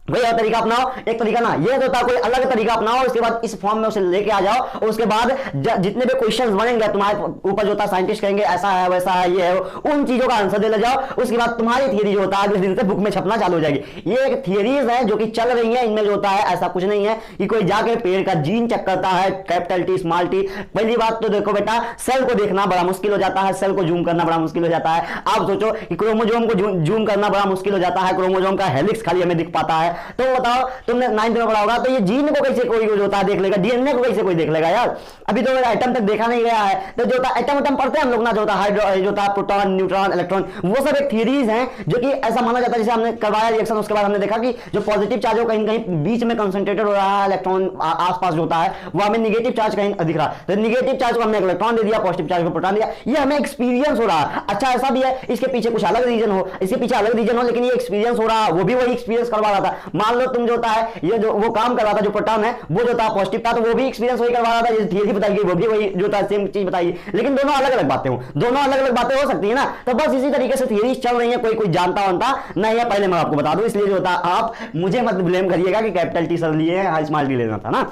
कोई और तरीका अपनाओ। एक तरीका ना ये होता है कोई अलग तरीका अपनाओ, उसके बाद इस फॉर्म में उसे लेके आ जाओ। और उसके बाद जितने भी क्वेश्चंस बनेंगे तुम्हारे ऊपर जो होता है साइंटिस्ट कहेंगे ऐसा है वैसा है ये है, उन चीजों का आंसर दे ले जाओ। उसके बाद तुम्हारी थियरी जो होता है अगले दिन से बुक में छपना चालू हो जाएगी। ये एक थियरीज है जो कि चल रही है, इनमें जो होता है ऐसा कुछ नहीं है कि कोई जाके पेड़ का जीन चेक करता है, कैपिटल टी स्मॉल टी। पहली बात तो देखो बेटा, सेल को देखना बड़ा मुश्किल हो जाता है, सेल को जूम करना बड़ा मुश्किल हो जाता है। आप सोचो कि क्रोमोजोम को जूम करना बड़ा मुश्किल हो जाता है, क्रोमोजोम का हेलिक्स खाली हमें दिख पाता है। तो बताओ तुमने 9th में पढ़ा होगा, तो ये जीन को कैसे कोई जो होता है देख लेगा, डीएनए को कैसे कोई देख लेगा यार। अभी तो एटम तक देखा नहीं गया है। तो जो होता एटम पढ़ते हैं हम लोग ना, जो होता हाइड्रो जो होता प्रोटॉन न्यूट्रॉन इलेक्ट्रॉन, वो सब एक थियरीज हैं जो कि ऐसा माना जाता है। जैसे हमने करवाया रिएक्शन, उसके बाद हमने देखा कि जो पॉजिटिव चार्ज हो कहीं कहीं बीच में कंसंट्रेटेड हो रहा है, इलेक्ट्रॉन आसपास जो होता है वो हमें निगेटिव चार्ज कहीं दिख रहा है। तो निगेटिव चार्ज को हमने इलेक्ट्रॉन दे दिया, पॉजिटिव चार्ज को प्रोटॉन दिया। ये हमें एक्सपीरियंस हो रहा है। अच्छा ऐसा भी है इसके पीछे कुछ अलग रीजन हो, इसके पीछे अलग रीजन हो, लेकिन ये एक्सपीरियंस हो रहा है, वो भी वही एक्सपीरियंस करवा रहा था। मान लो तुम जो होता है ये जो वो काम कर रहा था, जो प्रोटॉन है वो जो था पॉजिटिव था, तो वो भी एक्सपीरियंस वही करवा रहा था, जैसे थियरी बताई गई वो भी वही जो था सेम चीज बताई। लेकिन दोनों अलग अलग बातें हो, दोनों अलग अलग बातें हो सकती है ना। तो बस इसी तरीके से थियरी चल रही है, कोई जानता वानता नहीं है, पहले मैं आपको बता दूं। इसलिए जो होता आप मुझे मत ब्लेम करिएगा कि कैपिटल टी सर लिए हाई स्मॉल टी लेना था ना।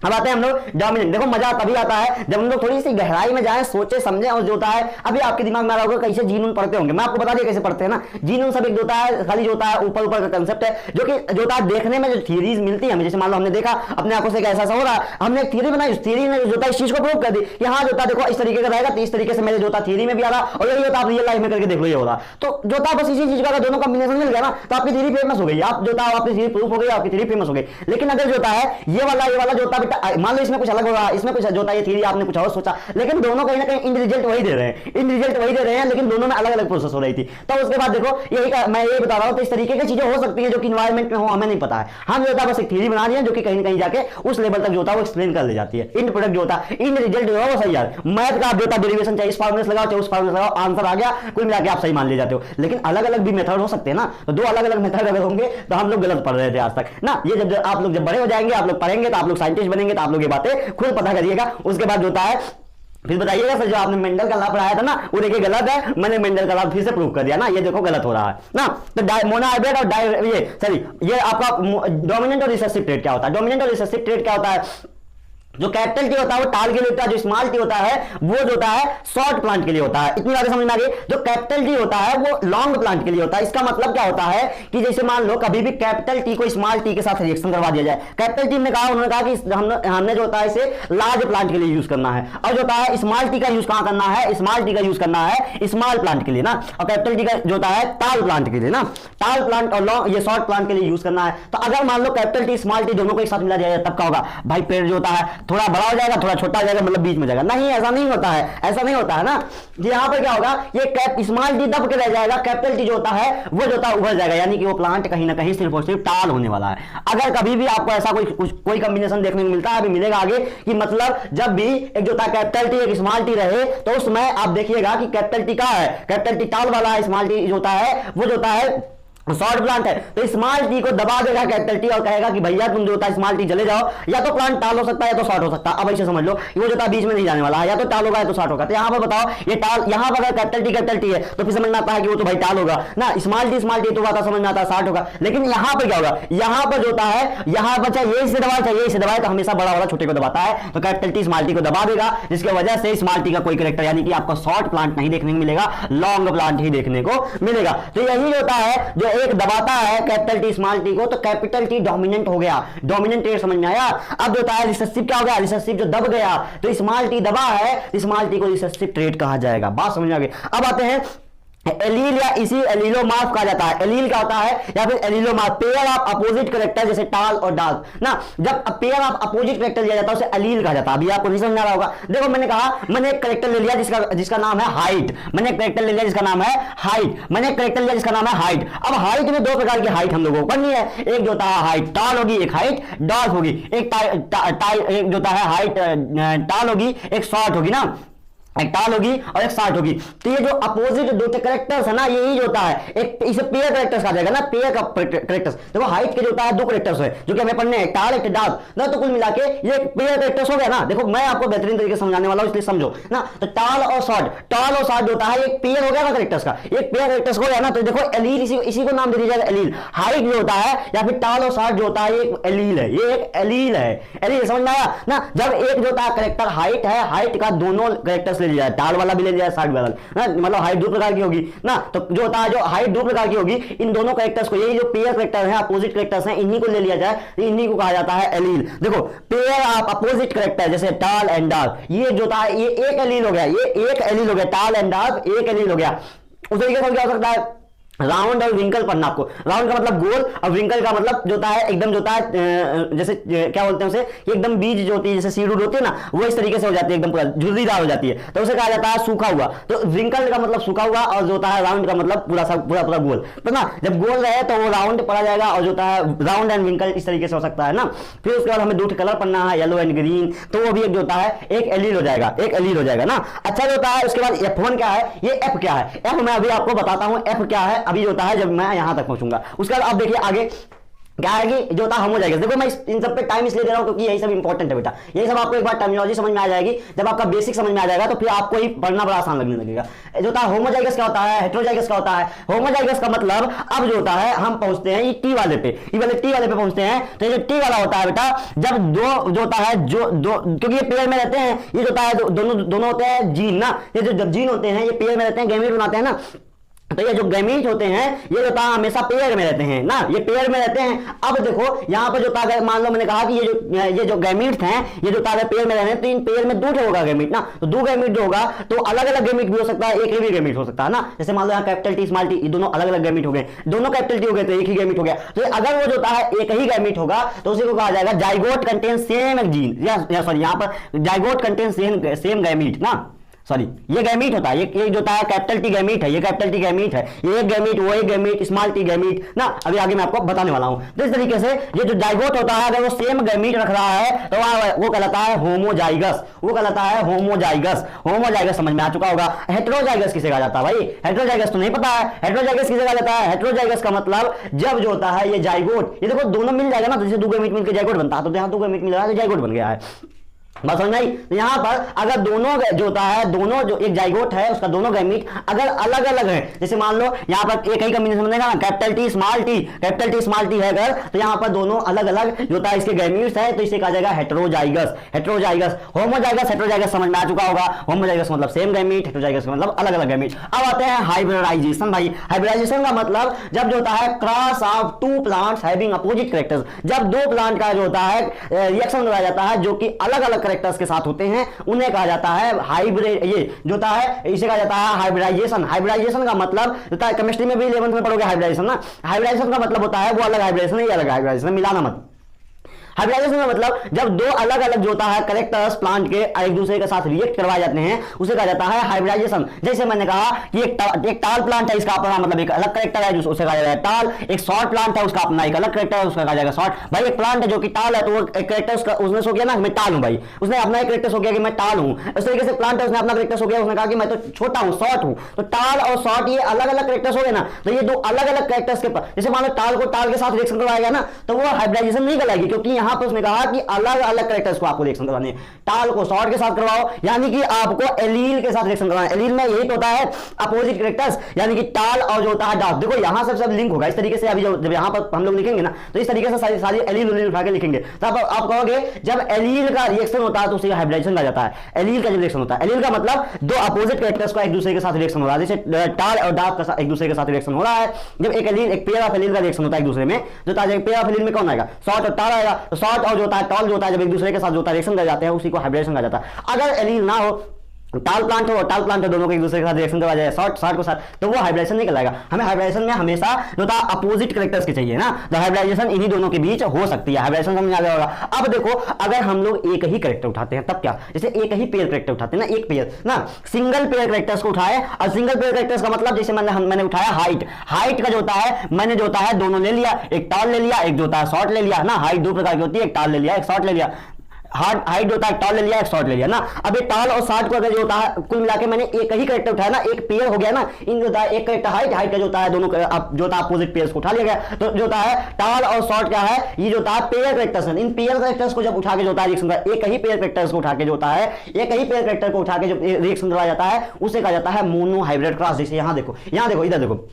अब आते हैं हम लोग डोमिनेंट। देखो मजा तभी आता है जब हम लोग थोड़ी सी गहराई में जाएं, सोचे समझें। और जो होता है अभी आपके दिमाग में आ रहा होगा कैसे जीन उन पढ़ते होंगे, मैं आपको बता दिया कैसे पढ़ते हैं ना। जीन उन सब एक होता है, खाली जो होता है ऊपर ऊपर का कंसेप्ट है, जो कि जो होता है देखने में जो थ्योरीज मिलती है हमें। जैसे मान लो हमने देखा अपने आंखों से ऐसा हो रहा है, हमने एक थ्योरी बनाई, उस थ्योरी ने जो होता है इस चीज को प्रूव कर दी कि हाँ जो होता है देखो इस तरीके का रहेगा, तो इस तरीके से मेरे जो होता है थ्योरी में भी आ रहा और यही होता है आप रियल लाइफ में करके देख लो ये हो रहा। तो जो होता है बस इसी चीज का दोनों कॉम्बिनेशन मिल गया ना, तो आपकी थ्योरी फेमस हो गई। आप जो होता है आपकी थ्योरी प्रूफ हो गई, आपकी थ्योरी फेमस हो गई। लेकिन अगर जो होता है ये वाला जो होता है, मान लो इसमें कुछ अलग हो रहा है, इसमें कुछ जो होता है ये थ्योरी आपने कुछ और सोचा, लेकिन दोनों कहीं ना कहीं इन रिजल्ट वही दे रहे हैं, इन रिजल्ट वही दे रहे हैं, लेकिन दोनों में अलग अलग प्रोसेस हो रही थी। तो उसके बाद देखो यही मैं ये बता रहा हूं, तो इस तरीके की चीजें हो सकती है जो कि इन्वायरमेंट में हो, हमें नहीं पता है। हम जो होता है बस एक थ्योरी बना रहे हैं जो कि कहीं ना कहीं जाके उस लेवल तक जो होता है वो एक्सप्लेन कर ले जाती है। इन प्रोडक्ट जो होता है इन रिजल्ट जो है वो सही है। मैथ का आप जो होता है डेरिवेशन चाहे इस फॉर्मूले से लगाओ चाहे उस फॉर्मूले से लगाओ, आंसर आ गया, कुल मिला के आप सही मान ले जाते हो। लेकिन अलग अलग भी मेथड हो सकते हैं ना, तो दो अलग अलग मेथड अगर होंगे तो हम लोग गलत पढ़ रहे थे आज तक ना। ये जब आप लोग जब बड़े हो जाएंगे, आप लोग पढ़ेंगे, तो आप लोग साइंटिस्ट बनेंगे, तो आप लोग ये बातें खुद पता करिएगा। उसके बाद जो होता है फिर बताइएगा सर जो आपने मेंडल का लॉ पढ़ाया था ना वो देखिए गलत है, मैंने मेंडल का लॉ फिर से प्रूव कर दिया ना, ये देखो गलत हो रहा है ना। तो मोनोहाइब्रिड और ये आपका डोमिनेंट और रिसेसिव ट्रेट क्या होता है। डोमिनेंट और रिसेसिव ट्रेट क्या होता है, जो कैपिटल टी होता है वो टाल के लिए होता है, जो स्मॉल टी होता है वो जो होता है शॉर्ट प्लांट के लिए होता है। इतनी बातें समझ में आ गई। जो कैपिटल टी होता है वो लॉन्ग प्लांट के लिए होता है। इसका मतलब क्या होता है कि जैसे मान लो कभी भी कैपिटल टी को स्मॉल टी के साथ रिएक्शन करवा दिया जाए, कैपिटल टी ने कहा, उन्होंने कहा कि हमने जो होता है इसे लार्ज प्लांट के लिए यूज करना है, और जो होता है स्मॉल टी का यूज कहां करना है, स्मॉल टी का यूज करना है स्मॉल प्लांट के लिए ना, और कैपिटल टी का जो होता है टाल प्लांट के लिए ना, टाल प्लांट और ये शॉर्ट प्लांट के लिए यूज करना है। तो अगर मान लो कैपिटल टी स्मॉल टी दोनों को एक साथ मिला जाएगा तब क्या होगा भाई, पेड़ जो होता है थोड़ा बड़ा हो जाएगा, थोड़ा छोटा हो जाएगा, मतलब बीच में जाएगा। नहीं ऐसा नहीं होता है, ऐसा नहीं होता है ना। यहां पर क्या होगा, ये स्मॉल टी दब के रह जाएगा, कैपिटल टी जो होता है वो जो होता है उभर जाएगा, यानी कि वो प्लांट कहीं ना कहीं सिर्फ और सिर्फ टाल होने वाला है। अगर कभी भी आपको ऐसा कोई कॉम्बिनेशन देखने को मिलता है, अभी मिलेगा आगे, कि मतलब जब भी एक जो होता है कैपिटल टी एक स्मॉल टी रहे, तो उसमें आप देखिएगा कि कैपिटल टी का है, कैपिटल टी टाल वाला है, स्मॉल टी जो होता है वो जो होता है शॉर्ट प्लांट है। तो स्मॉल टी को दबा देगा कैपिटल टी और कहेगा कि भैया तुम जो होता है स्मॉल टी चले जाओ, या तो प्लांट टाल हो सकता है या तो शॉर्ट हो सकता है। अब ऐसे समझ लो वो जो होता है बीच में नहीं जाने वाला है, या तो टाल होगा या तो शॉर्ट होगा। तो यहां पर बताओ ये टाल, यहां पर अगर कैपिटल टी है तो फिर समझ में आता है कि वो तो भाई टाल होगा ना, स्मॉल टी तो बात समझ में आता है शॉर्ट होगा। लेकिन यहां पर क्या होगा, यहां पर जो होता है यहां पर चाहे ये इसे दबाए चाहे ये इसे दबाए, तो हमेशा बड़ा वाला छोटे को दबाता है, तो कैपिटल टी स्मॉल टी को दबा देगा, जिसकी वजह से स्मॉल टी का कोई कैरेक्टर यानी कि आपको शॉर्ट प्लांट नहीं देखने को मिलेगा, लॉन्ग प्लांट ही देखने को मिलेगा। तो यही होता है जो एक दबाता है कैपिटल टी स्मॉल टी को, तो कैपिटल टी डोमिनेंट हो गया, डोमिनेंट ट्रेड समझ में आया। अब होता है रिसेसिव क्या हो गया, रिसेसिव जो दब गया, तो स्मॉल टी दबा है, स्मॉल टी को रिसेसिव ट्रेड कहा जाएगा। बात समझ में आ गई। अब आते हैं एलील या इसी एलीलोमॉर्फ कहा जाता है। एलील क्या होता है या फिर एलीलोमॉर्फ, पेयर ऑफ अपोजिट कैरेक्टर, जैसे टाल और डार्क ना, जब पेयर ऑफ अपोजिट कैरेक्टर लिया जाता है उसे एलील कहा जाता है। अभी आपको नहीं समझ आ रहा होगा। देखो मैंने कहा मैंने एक कैरेक्टर ले लिया जिसका नाम है हाइट, मैंने एक कैरेक्टर ले लिया जिसका नाम है हाइट, मैंने एक कैरेक्टर लिया जिसका नाम है हाइट। अब हाइट में दो प्रकार की हाइट हम लोगों को करनी है, एक जो होता है हाइट टाल होगी, एक हाइट डार्क होगी। एक जो होता है हाइट टाल होगी, एक शॉर्ट होगी ना, एक टाल होगी और एक शॉर्ट होगी। तो ये जो अपोजिट दो कैरेक्टर्स है ना, यही जो होता है एक इसे पेयर कैरेक्टर्स कहा जाएगा ना, पेयर का कैरेक्टर्स। देखो हाइट के जो होता है दो कैरेक्टर्स है जो कि हमें पढ़ने हैं, टाल एक डार्क ना, तो कुल मिला के ये पेयर कैरेक्टर्स हो गया ना। देखो मैं आपको बेहतरीन तरीके से समझाने वाला हूं इसलिए समझो ना। तो टाल और शॉर्ट, टाल और शॉर्ट जो होता है एक पेयर हो गया ना कैरेक्टर्स का, एक पेयर कैरेक्टर्स हो गया ना। तो देखो एलील इसी को नाम दे दिया जाएगा एलील। हाइट जो होता है या फिर टाल और शॉर्ट जो होता है ये एक एलील है, ये एक एलील है। एलील समझ में आया ना। जब एक जो होता है कैरेक्टर हाइट है, हाइट का दोनों कैरेक्टर्स ले लिया जाए, टाल वाला ले लिया साइड वाला ना, मतलब हाइट दो प्रकार की होगी ना। तो जो होता है जो हाइट दो प्रकार की होगी, इन दोनों कैरेक्टर्स को, यही जो पेयर कैरेक्टर है अपोजिट कैरेक्टर्स हैं, इन्हीं को ले लिया जाए, इन्हीं को कहा जाता है एलील। देखो पेयर ऑफ अपोजिट कैरेक्टर जैसे टाल एंड डार्क, ये जो होता है ये एक एलील हो गया, ये एक एलील हो गया, टाल एंड डार्क एक एलील हो गया। उस तरीके से क्या हो सकता है, राउंड और विंकल पढ़ना आपको। राउंड का मतलब गोल और विंकल का मतलब जो होता है एकदम जो होता है जैसे क्या बोलते हैं उसे, एकदम बीज जो होती है जैसे सीड होती है ना, वो इस तरीके से हो जाती है, एकदम पूरा झुर्रीदार हो जाती है, तो उसे कहा जाता है सूखा हुआ। तो विंकल का मतलब सूखा हुआ और जो होता है राउंड का मतलब पूरा पूरा पूरा गोल। तो ना जब गोल रहे तो वो राउंड पढ़ा जाएगा, और जो होता है राउंड एंड विंकल इस तरीके से हो सकता है ना। फिर उसके बाद हमें दो कलर पढ़ना है, येलो एंड ग्रीन, तो वो भी एक जो होता है एक एलील हो जाएगा, एक एलील हो जाएगा ना। अच्छा जो होता है उसके बाद F1 क्या है, ये F क्या है, F मैं अभी आपको बताता हूं F क्या है। अभी जो होता है जब मैं यहां तक पहुंचूंगा, उसके बाद आप देखिए आगे क्या है कि जो होता है होमोजाइगस। देखो मैं इन सब पे टाइम इसलिए दे रहा हूं क्योंकि यही सब इंपॉर्टेंट है बेटा, यही सब आपको एक बार टर्मिनोलॉजी समझ में आ जाएगी, जब आपका बेसिक समझ में आ जाएगा तो फिर आपको ही पढ़ना बड़ा आसान लगने लगेगा। जो होता है होमोजाइगस क्या होता है, हेटेरोजाइगस क्या होता है। होमोजाइगस का मतलब अब जो होता है हम पहुंचते हैं ये टी वाले पे, ये वाले टी वाले पे पहुंचते हैं। तो ये जो टी वाला होता है बेटा, जब दो जो होता है जो दो, क्योंकि ये पेयर में रहते हैं, ये जो होता है दोनों होते हैं जीन ना, ये जो जब जीन होते हैं ये पेयर में रहते हैं, गैमीट बनाते हैं ना, तो ये जो गैमीट होते हैं ये होता है हमेशा पेयर में रहते हैं ना, ये पेयर में रहते हैं। अब देखो यहाँ पर जो होता, मान लो मैंने कहा कि ये जो गैमीट हैं ये जो होता है पेयर में रहते हैं, तो इन पेयर में दो होगा गैमीट ना, तो दो गैमीट जो होगा तो अलग अलग गैमीट भी हो सकता है, एक ही गैमीट हो सकता है ना। जैसे मान लो यहाँ कैपिटल टी स्मॉल टी, ये दोनों अलग अलग गैमीट हो गए, दोनों कैपिटल टी हो गए तो एक ही गैमीट हो गया। तो अगर वो जो होता है एक ही गैमीट होगा तो उसी को कहा जाएगा जाइगोट कंटेन सेम जीन, या सॉरी यहाँ पर जाइगोट कंटेन सेम गैमीट ना, सॉरी ये गैमीट होता है, ये जो होता है कैपिटल टी गैमीट है, ये कैपिटल टी गैमीट है, ये एक गैमीट वो एक गैमीट स्मॉल टी गैमीट ना, अभी आगे मैं आपको बताने वाला हूं। तो इस तरीके से ये जो जाइगोट होता है अगर वो सेम गैमीट रख रहा है तो वो कहलाता है होमोजाइगस, वो कहलाता है होमोजाइगस। होमोजाइगस समझ में आ चुका होगा। हेटेरोजाइगस किसे कहा जाता है भाई, हेटेरोजाइगस तो नहीं पता है, हेटेरोजाइगस किसे कहा जाता है। हेटेरोजाइगस का मतलब जब जो होता है ये जाइगोट, ये देखो दोनों मिल जाएगा ना, तो जैसे दो गैमीट मिलकर जाइगोट बनता है, तो यहाँ दो गैमीट मिल रहा है तो जाइगोट बन गया है, बस समझ आई। तो यहां पर अगर दोनों जो होता है, दोनों जो एक जाइगोट है उसका दोनों गैमीट अगर अलग अलग है, जैसे मान लो यहां पर एक ही कॉम्बिनेशन बनेगा ना, कैपिटल टी स्मॉल टी है अगर, तो यहां पर दोनों अलग अलग जो होता है इसके गैमीट्स है, तो इसे कहा जाएगा हेटेरोजाइगस। हेटेरोजाइगस, होमोजाइगस, हेटेरोजाइगस समझ में आ चुका होगा। होमोजाइगस मतलब सेम गैमीट, हेटेरोजाइगस का मतलब अलग अलग गैमीट। अब आते हैं हाइब्रिडाइजेशन। भाई हाइब्रिडाइजेशन का मतलब जब जो होता है cross of two plants having opposite characters, जब दो प्लांट का जो होता है रिएक्शन कराया जाता है जो कि अलग अलग कैरेक्टर्स के साथ होते हैं, उन्हें कहा जाता है हाइब्रिड, ये जो होता है इसे कहा जाता है हाइब्रिडाइजेशन। हाइब्रिडाइजेशन का मतलब होता है, केमिस्ट्री में भी 11th में पढ़ोगे हाइब्रिडाइजेशन ना, हाइब्रिडाइजेशन का मतलब होता है वो अलग हाइब्रिडाइजेशन है, ये अलग हाइब्रिडाइजेशन, मिलाना मत। हाइब्रिडाइजेशन का मतलब जब दो अलग अलग जो होता है कैरेक्टर्स प्लांट के एक दूसरे के साथ रिएक्ट करवाए जाते हैं उसे कहा जाता है हाइब्रिडाइजेशन। जैसे मैंने कहा कि एक टाल प्लांट है, इसका अपना मतलब एक अलग कैरेक्टर है, उसे कहा जाएगा टाल। एक शॉर्ट प्लांट है, उसका अपना एक अलग कैरेक्टर है, उसका कहा जाएगा शॉर्ट। भाई एक प्लांट है जो कि टाल है, तो वो एक कैरेक्टर उसका उसने सो किया ना मैं टाल हूं, भाई उसने अपना एक कैरेक्टर सो किया कि मैं टाल हूं। इस तरीके से प्लांट है, उसने अपना कैरेक्टर सो किया, उसने कहा कि मैं तो छोटा हूं, शॉर्ट हूं। तो टाल और शॉर्ट ये अलग अलग कैरेक्टर्स हो गए ना, तो ये दो अलग अलग कैरेक्टर्स के, जैसे मान लो टाल को टाल के साथ रिएक्शन करवाएगा ना, तो वो हाइब्रिडाइजेशन नहीं कराएगी, क्योंकि यहां पर उसने कहा कि अलग अलग कैरेक्टर्स को आपको रिएक्शन करवाने, टाल को शॉर्ट के साथ करवाओ, यानी कि आपको एलील के साथ रिएक्शन करवाना। एलील में यही तो होता है अपोजिट कैरेक्टर्स, यानी कि टाल और जो होता है डार्क। देखो यहां से सब लिंक होगा इस तरीके से। अभी जब यहां पर हम लोग लिखेंगे ना, तो इस तरीके से सारी एलील उठा के लिखेंगे, तो आप कहोगे जब एलील का रिएक्शन होता है तो उसे हाइब्रिडाइजेशन कहा जाता है। एलील का जो रिएक्शन होता है, एलील का मतलब दो अपोजिट कैरेक्टर्स का एक दूसरे के साथ रिएक्शन हो रहा है, जैसे टाल और डार्क का एक दूसरे के साथ रिएक्शन हो रहा है। जब एक एलील, एक पेयर ऑफ एलील का रिएक्शन होता है एक दूसरे में, जो पेयर ऑफ एलील में कौन आएगा, शॉर्ट और टाल आएगा। तो शॉर्ट और जो होता है टॉल जो होता है जब एक दूसरे के साथ जो होता है रिएक्शन कर जाते हैं उसी को हाइब्रिडेशन कहा जाता है। अगर एलील ना हो, टाल प्लांट हो, टाल प्लांट हो, दोनों को एक दूसरे के साथ रिएक्शन करवा जाए शॉर्ट के साथ, तो वो हाइब्रिडेशन नहीं कहलाएगा। हमें हाइब्रिडेशन में हमेशा जो था अपोजिट कैरेक्टर्स के चाहिए ना, तो हाइब्रिडेशन इन्हीं दोनों के बीच हो सकती है। हाइब्रिडेशन समझ आ गया होगा। अब देखो अगर हम लोग एक ही कैरेक्टर उठाते हैं तब क्या, जैसे एक ही पेयर कैरेक्टर उठाते हैं ना, एक पेयर ना, सिंगल पेयर कैरेक्टर्स को उठाए, और सिंगल पेयर कैरेक्टर्स का मतलब जैसे मैंने उठाया हाइट का जो होता है, मैंने जो होता है दोनों ले लिया, एक टाल ले लिया, एक जो होता है शॉर्ट ले लिया ना। हाइट दो प्रकार की होती है, एक टाल ले लिया, एक शॉर्ट ले लिया। हाइट होता है टाल ले लिया, एक शॉर्ट ले लिया ना। अब ये टाल और शॉर्ट को अगर जो होता है कुल मिला के मैंने एक ही कैरेक्टर उठाया ना, एक पेयर हो गया ना, इन जो होता है एक कैरेक्टर हाइट का जो होता है दोनों जो होता है अपोजिट पेयर्स को उठा लिया गया। तो जो होता है टाल और शॉर्ट क्या है, ये जो होता है पेयर कैरेक्टर्स हैं। इन पेयर कैरेक्टर्स को जब उठा के जो होता है रिएक्शन, एक ही पेयर कैरेक्टर्स को उठा के जो होता है, एक ही पेयर कैरेक्टर को उठा के जो रिएक्शन करवाया जाता है उसे कहा जाता है मोनो हाइब्रिड क्रॉस। जैसे यहाँ देखो, इधर देखो,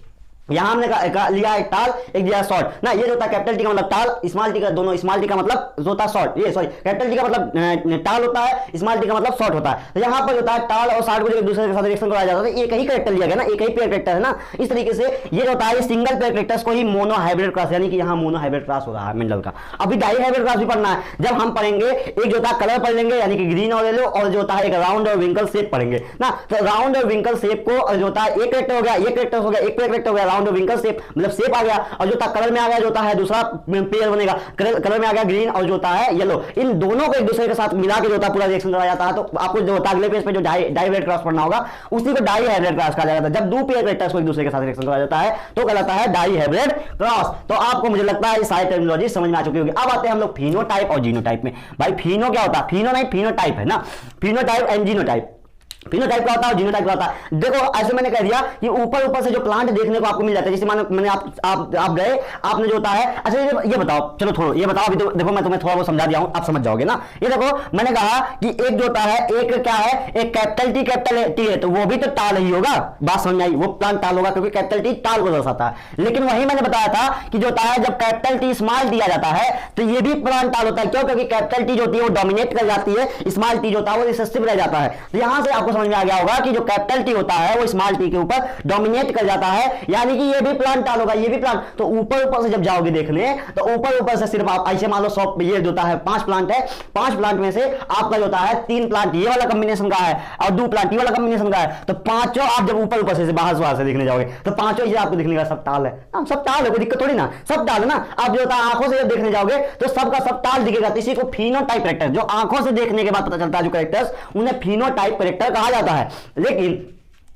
यहां हमने लिया एक टाल, एक दिया शॉर्ट ना। ये जो होता है कैपिटल टी का मतलब टाल, स्मॉल टी का, दोनों स्मॉल टी का मतलब जो होता है शॉर्ट, ये सॉरी कैपिटल टी का मतलब टाल होता है, स्मॉल टी का मतलब शॉर्ट होता है। तो यहां पर होता है टाल और शॉर्ट को एक दूसरे के साथ रिएक्शन कराया जाता है, एक ही कैरेक्टर लिया गया ना, एक ही पेयर कैरेक्टर है ना। इस तरीके से ये जो होता है सिंगल पेयर कैरेक्टर्स को ही मोनो हाइब्रिड क्रॉस, यानी कि यहां मोनो हाइब्रिड क्रॉस हो रहा है मेंडल का। अभी डाई हाइब्रिड क्रॉस भी पढ़ना है, जब हम पढ़ेंगे एक जो होता है कलर पढ़ लेंगे, यानी कि ग्रीन और येलो, और जो होता है एक राउंड और विंकल शेप पढ़ेंगे ना। तो राउंड और विंकल शेप को जो होता है एक कैरेक्टर हो गया, एक कैरेक्टर हो गया, एक पेयर कैरेक्टर हो गया, राउंड और विंकल शेप मतलब शेप आ गया। और जो कलर में आ गया जो होता है दूसरा पेयर बनेगा, कलर में आ गया ग्रीन और जो होता है येलो। इन दोनों को एक दूसरे के साथ मिला के जो होता है पूरा रिएक्शन कराया जाता है। तो आपको जो होता है अगले पेज पे जो डाई हाइब्रिड क्रॉस पढ़ना होगा उसी को डाई हाइब्रिड क्रॉस कहा जाता है। जब दो पेयर कैरेक्टर्स को एक दूसरे के साथ रिएक्शन कराया जाता है तो कहलाता है डाई हाइब्रिड क्रॉस। तो आपको मुझे लगता है सारी टर्मिनोलॉजी समझ में आ चुकी होगी। अब आते हैं हम लोग फिनोटाइप और जीनोटाइप में। भाई फिनो क्या होता है, फिनो नहीं फिनोटाइप है ना, फिनोटाइप एंड जीनोटाइप। फिनोटाइप का होता है और जीनोटाइप का होता है। देखो ऐसे मैंने कह दिया कि ऊपर ऊपर से जो प्लांट देखने को आपको मिल जाता है, जैसे मानो मैंने आप गए, आपने जो होता है, अच्छा ये बताओ, चलो थोड़ा ये बताओ, अभी तो देखो मैं तुम्हें थोड़ा वो समझा दिया हूं, आप समझ जाओगे ना। ये देखो मैंने कहा कि एक जो होता है, एक क्या है, एक कैपिटल टी है, तो वो भी तो टाल ही होगा, बात समझ आई, वो प्लांट टाल होगा क्योंकि कैपिटल टी टाल को दर्शाता है। लेकिन वही मैंने बताया था कि जो होता है जब कैपिटल टी स्मॉल दिया जाता है तो ये भी प्लांट टाल होता है। क्यों? क्योंकि कैपिटल टी जो होती है वो डोमिनेट कर जाती है, स्मॉल टी जो होता है वो रिसेसिव रह जाता है। तो यहां से आपको समझ में आ गया होगा कि जो कैपिटल टी होता है वो स्मॉल टी के ऊपर डोमिनेट कर जाता है, यानी कि ये भी प्लांट टाल होगा, ये भी प्लांट। तो ऊपर ऊपर से जब जाओगे देखने तो ऊपर ऊपर से सिर्फ आप ऐसे मान लो 100, ये होता है 5 प्लांट है, 5 प्लांट में से आपका जो होता है 3 प्लांट ये वाला कॉम्बिनेशन का है और 2 प्लांट ये वाला कॉम्बिनेशन का है। तो पांचों आप जब ऊपर ऊपर से बाहर से देखने जाओगे तो पांचों ये आपको दिखने का सब टाल है, सब टाल है, कोई दिक्कत थोड़ी ना, सब टाल है ना। आप जो होता है आंखों से जब देखने जाओगे तो सबका सब टाल दिखेगा। इसी को फिनोटाइप कैरेक्टर, जो आंखों से देखने के बाद पता चलता है जो कैरेक्टर्स, उन्हें फिनोटाइप कैरेक्टर कहा जाता है। लेकिन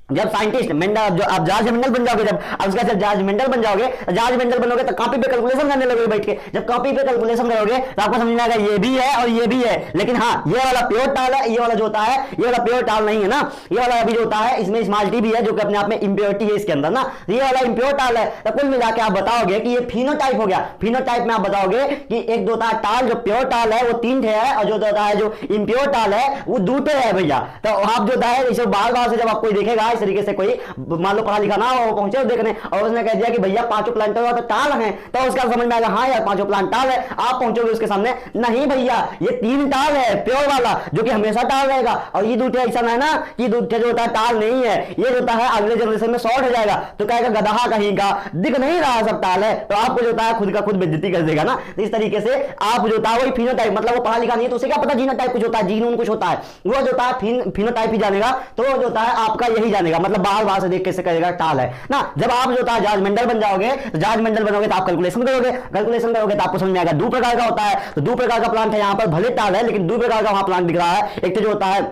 जब साइंटिस्ट मेंडल, जो आप जॉर्ज मेंडल बन जाओगे, जब अब उसका जब जॉर्ज मेंडल बन जाओगे, जॉर्ज मेंडल बनोगे तो कॉपी पे कैलकुलेशन करने लगोगे बैठ के। जब कॉपी पे कैलकुलेशन करोगे तो आपको समझ में आएगा ये भी है और ये भी है। लेकिन हाँ, ये वाला प्योर टाल है, ये वाला जो होता है ये वाला प्योर टाल नहीं है ना। ये वाला अभी जो होता है इसमें स्मॉलिटी भी है जो कि अपने आप में इंप्योरिटी है इसके अंदर ना। ये वाला इंप्योर टाल है। तो कुल मिला के आप बताओगे कि ये फिनोटाइप हो गया। फिनोटाइप में आप बताओगे कि एक जो होता है टाल, जो प्योर टाल है वो 3 ठे है और जो होता है जो इंप्योर टाल है वो 2 ठे है भैया। तो आप जो होता है इसे बार बार से जब आप कोई देखेगा इस तरीके से, कोई मान लो पढ़ा लिखा ना हो, पहुंचे देखने और उसने कह दिया कि भैया 5 प्लांट तो टाल हैं, तो उसका समझ में आएगा हाँ यार 5 प्लांट टाल है। आप पहुंचोगे उसके सामने, नहीं भैया ये 3 टाल है प्योर वाला जो कि हमेशा टाल रहेगा, और ये दूसरे ऐसा है ना कि दूसरे जो होता है टाल नहीं है, ये जो होता है अगले जनरेशन में शॉर्ट हो जाएगा। तो कहेगा गधा कहीं का, दिख नहीं रहा सब टाल है, तो आपको जो होता है खुद का खुद बेइज्जती कर देगा ना। तो इस तरीके से आप जो होता है वही फिनोटाइप, मतलब वो पढ़ा लिखा नहीं है तो उसे क्या पता जीनोटाइप कुछ होता है, जीनोम कुछ होता है, वो जो होता है फिनोटाइप ही जानेगा। तो जो होता है आपका यही जानेगा, मतलब बाहर से देख के करेगा टाल है ना। जब आप जो होता है जॉर्ज मेंडल बन जाओगे, जॉर्ज मेंडल बनोगे तो आप कैलकुलेशन करोगे तो आपको समझ में आएगा 2 प्रकार का होता है। तो 2 प्रकार का प्लांट है, यहां पर भले टाल है लेकिन 2 प्रकार का वहां प्लांट दिख रहा है। एक तो जो होता है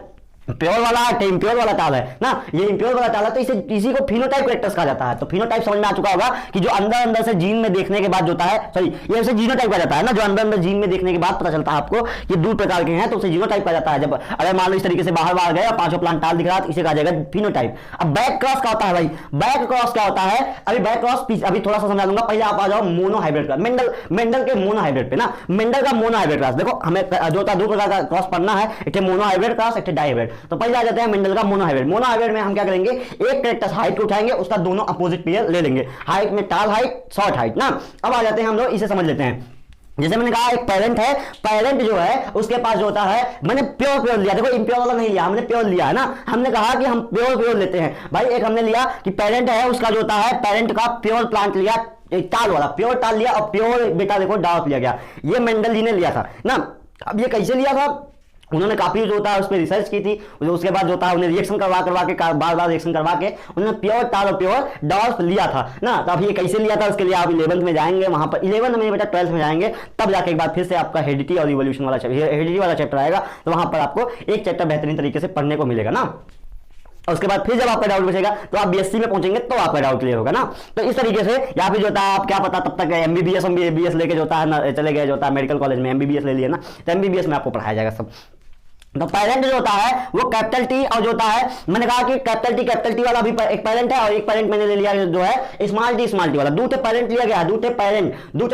प्योर वाला है, इम्प्योर वाला टाल है ना, ये इम्प्योर वाला टाल है। तो इसी को फिनोटाइप कैरेक्टर्स कहा जाता है। तो फिनोटाइप समझ में आ चुका होगा कि जो अंदर से जीन में देखने के बाद जो होता है, सॉरी ये उसे जीनोटाइप कहा जाता है ना, जो अंदर जीन में देखने के बाद पता चलता है आपको कि 2 प्रकार के हैं तो उसे जीनोटाइप कहा जाता है। जब अगर मान लो इस तरीके से बाहर गए और 5 प्लांट टाल दिख रहा है तो इसे कहा जाएगा फिनोटाइप। अब बैक क्रॉस क्या होता है भाई? बैक क्रॉस क्या होता है? अभी बैक क्रॉस अभी थोड़ा सा समझा दूंगा, पहले आप आ जाओ मोनो हाइब्रिड का, मेंडल के मोनो हाइब्रिड पे ना। मेंडल का मोनो हाइब्रिड क्रॉस देखो, हमें जो होता है 2 प्रकार का क्रॉस पढ़ना है, एक मोनो हाइब्रिड क्रॉस, एक डाई हाइब्रिड। तो पहले आ जाते हैं मेंडल का मोनो हाइब्रिड। मोनो हाइब्रिड में हम क्या करेंगे, एक कैरेक्टर हाइट को उठाएंगे, उसका दोनों अपोजिट पेयर ले लेंगे। हाइट में टाल हाइट, शॉर्ट हाइट ना। अब आ जाते हैं हम लोग, इसे समझ लेते हैं। जैसे मैंने कहा एक पेरेंट है, पेरेंट जो है उसके पास जो होता है, मैंने प्योर लिया, देखो इम्प्योर वाला नहीं लिया, हमने प्योर लिया है ना। हमने कहा कि हम प्योर लेते हैं भाई। एक हमने लिया कि पेरेंट है, उसका जो होता है पेरेंट का प्योर प्लांट लिया, एक टाल वाला प्योर टाल लिया और प्योर बेटा देखो डार्क लिया गया। ये मेंडल जी ने लिया था ना। अब ये कैसे लिया था, उन्होंने काफी जो होता है उस पर रिसर्च की थी। उसके बाद जो होता है उन्हें रिएक्शन करवा के बार रिएक्शन करवा के उन्होंने प्योर टाल और प्योर डॉर्फ लिया था ना। तो अब ये कैसे लिया था उसके लिए आप 11th में जाएंगे, वहां पर 11th में बेटा 12th में जाएंगे, तब जाके एक बार फिर से आपका हेरिडिटी और इवोल्यूशन वाला हेरिडिटी वाला चैप्टर आएगा। तो वहां पर आपको एक चैप्टर बेहतरीन तरीके से पढ़ने को मिलेगा ना। और उसके बाद फिर जब आपका डाउट बचेगा तो आप बीएससी में पहुंचेंगे तो आपका डाउट क्लियर होगा ना। तो इस तरीके से यहाँ पे जो होता है आप क्या पता तब तक एमबीबीएस लेके जो होता है ना, चले गए जो होता है मेडिकल कॉलेज में एमबीबीएस ले लिया ना, तो एमबीबीएस में आपको पढ़ाया जाएगा सब। तो पेरेंट जो होता है वो कैपिटल टी, और जो होता है मैंने कहा कि कैपिटल टी वाला भी एक पेरेंट है और एक पेरेंट मैंने ले लिया जो है स्मॉल टी वाला। 2 पेरेंट लिया गया है, 2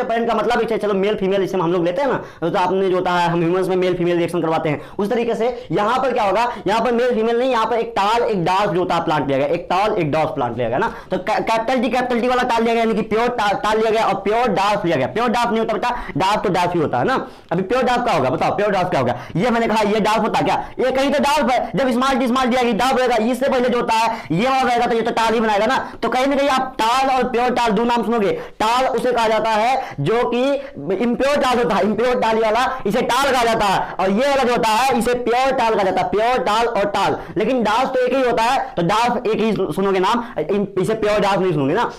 पेरेंट का मतलब इसे चलो मेल फीमेल इसे हम लोग लेते हैं ना। तो आपने जो होता है हम ह्यूमंस में मेल फीमेल रिएक्शन करवाते हैं, उस तरीके से यहाँ पर क्या होगा, यहाँ पर मेल फीमेल नहीं, यहाँ पर एक टाल एक डार्क जो होता है प्लांट लिया गया, एक टाल एक डॉर्फ प्लांट लिया गया ना। तो कैपिटल टी वाला टाल लिया गया, यानी कि प्योर टाल लिया गया और प्योर डार्क लिया गया। प्योर डार्क नहीं होता बेटा, डार्क तो डार्क ही होता है ना। अभी प्योर डार्क क्या होगा बताओ, प्योर डार्क क्या होगा? ये मैंने कहा ये डार्क होता क्या, ये कहीं तो डार्क है। जब स्मॉल टी आएगी डार्क रहेगा, इससे पहले जो होता है ये वाला रहेगा तो ये तो टाल ही बनाएगा ना। तो कहीं ना कहीं आप टाल और प्योर टाल 2 नाम सुनोगे। टाल उसे कहा जाता है जो कि इंप्योर टाल होता है, इंप्योर टाल वाला इसे टाल कहा जाता है, और ये वाला जो होता है इसे प्योर टाल कहा जाता है, प्योर टाल और टाल। लेकिन डार्क तो एक ही होता है, तो डार्क एक ही सुनोगे नाम, इसे प्योर डार्क नहीं सुनोगे ना।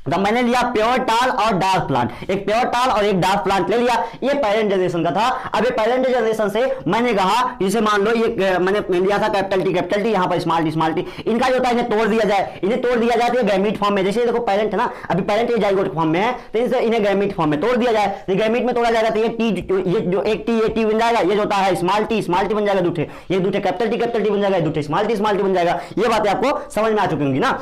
तो मैंने लिया प्योर टाल और डार्क प्लांट, एक प्योर टाल और एक डार्क प्लांट ले लिया, ये पेरेंट जनरेशन का था। अब ये पेरेंट जनरेशन से मैंने कहा जैसे मान लो ये मैंने लिया था कैपिटल टी, यहां पर स्मॉल टी, इनका जो था इन्हें तोड़ दिया जाए, तो गैमीट फॉर्म में, जैसे देखो पेरेंट है ना, अभी पेरेंट ये जाइगोट फॉर्म में है, तो इनसे इन्हें गैमीट फॉर्म में तोड़ दिया जाए, तो गैमीट में तोड़ा जाएगा तो ये जो एक टी बन जाएगा, ये जो होता है स्मॉल टी बन जाएगा दूठे, ये दूठे कैपिटल टी बन जाएगा, दूठे स्मॉल टी बन जाएगा। ये बातें आपको समझ में आ चुकी होंगी ना।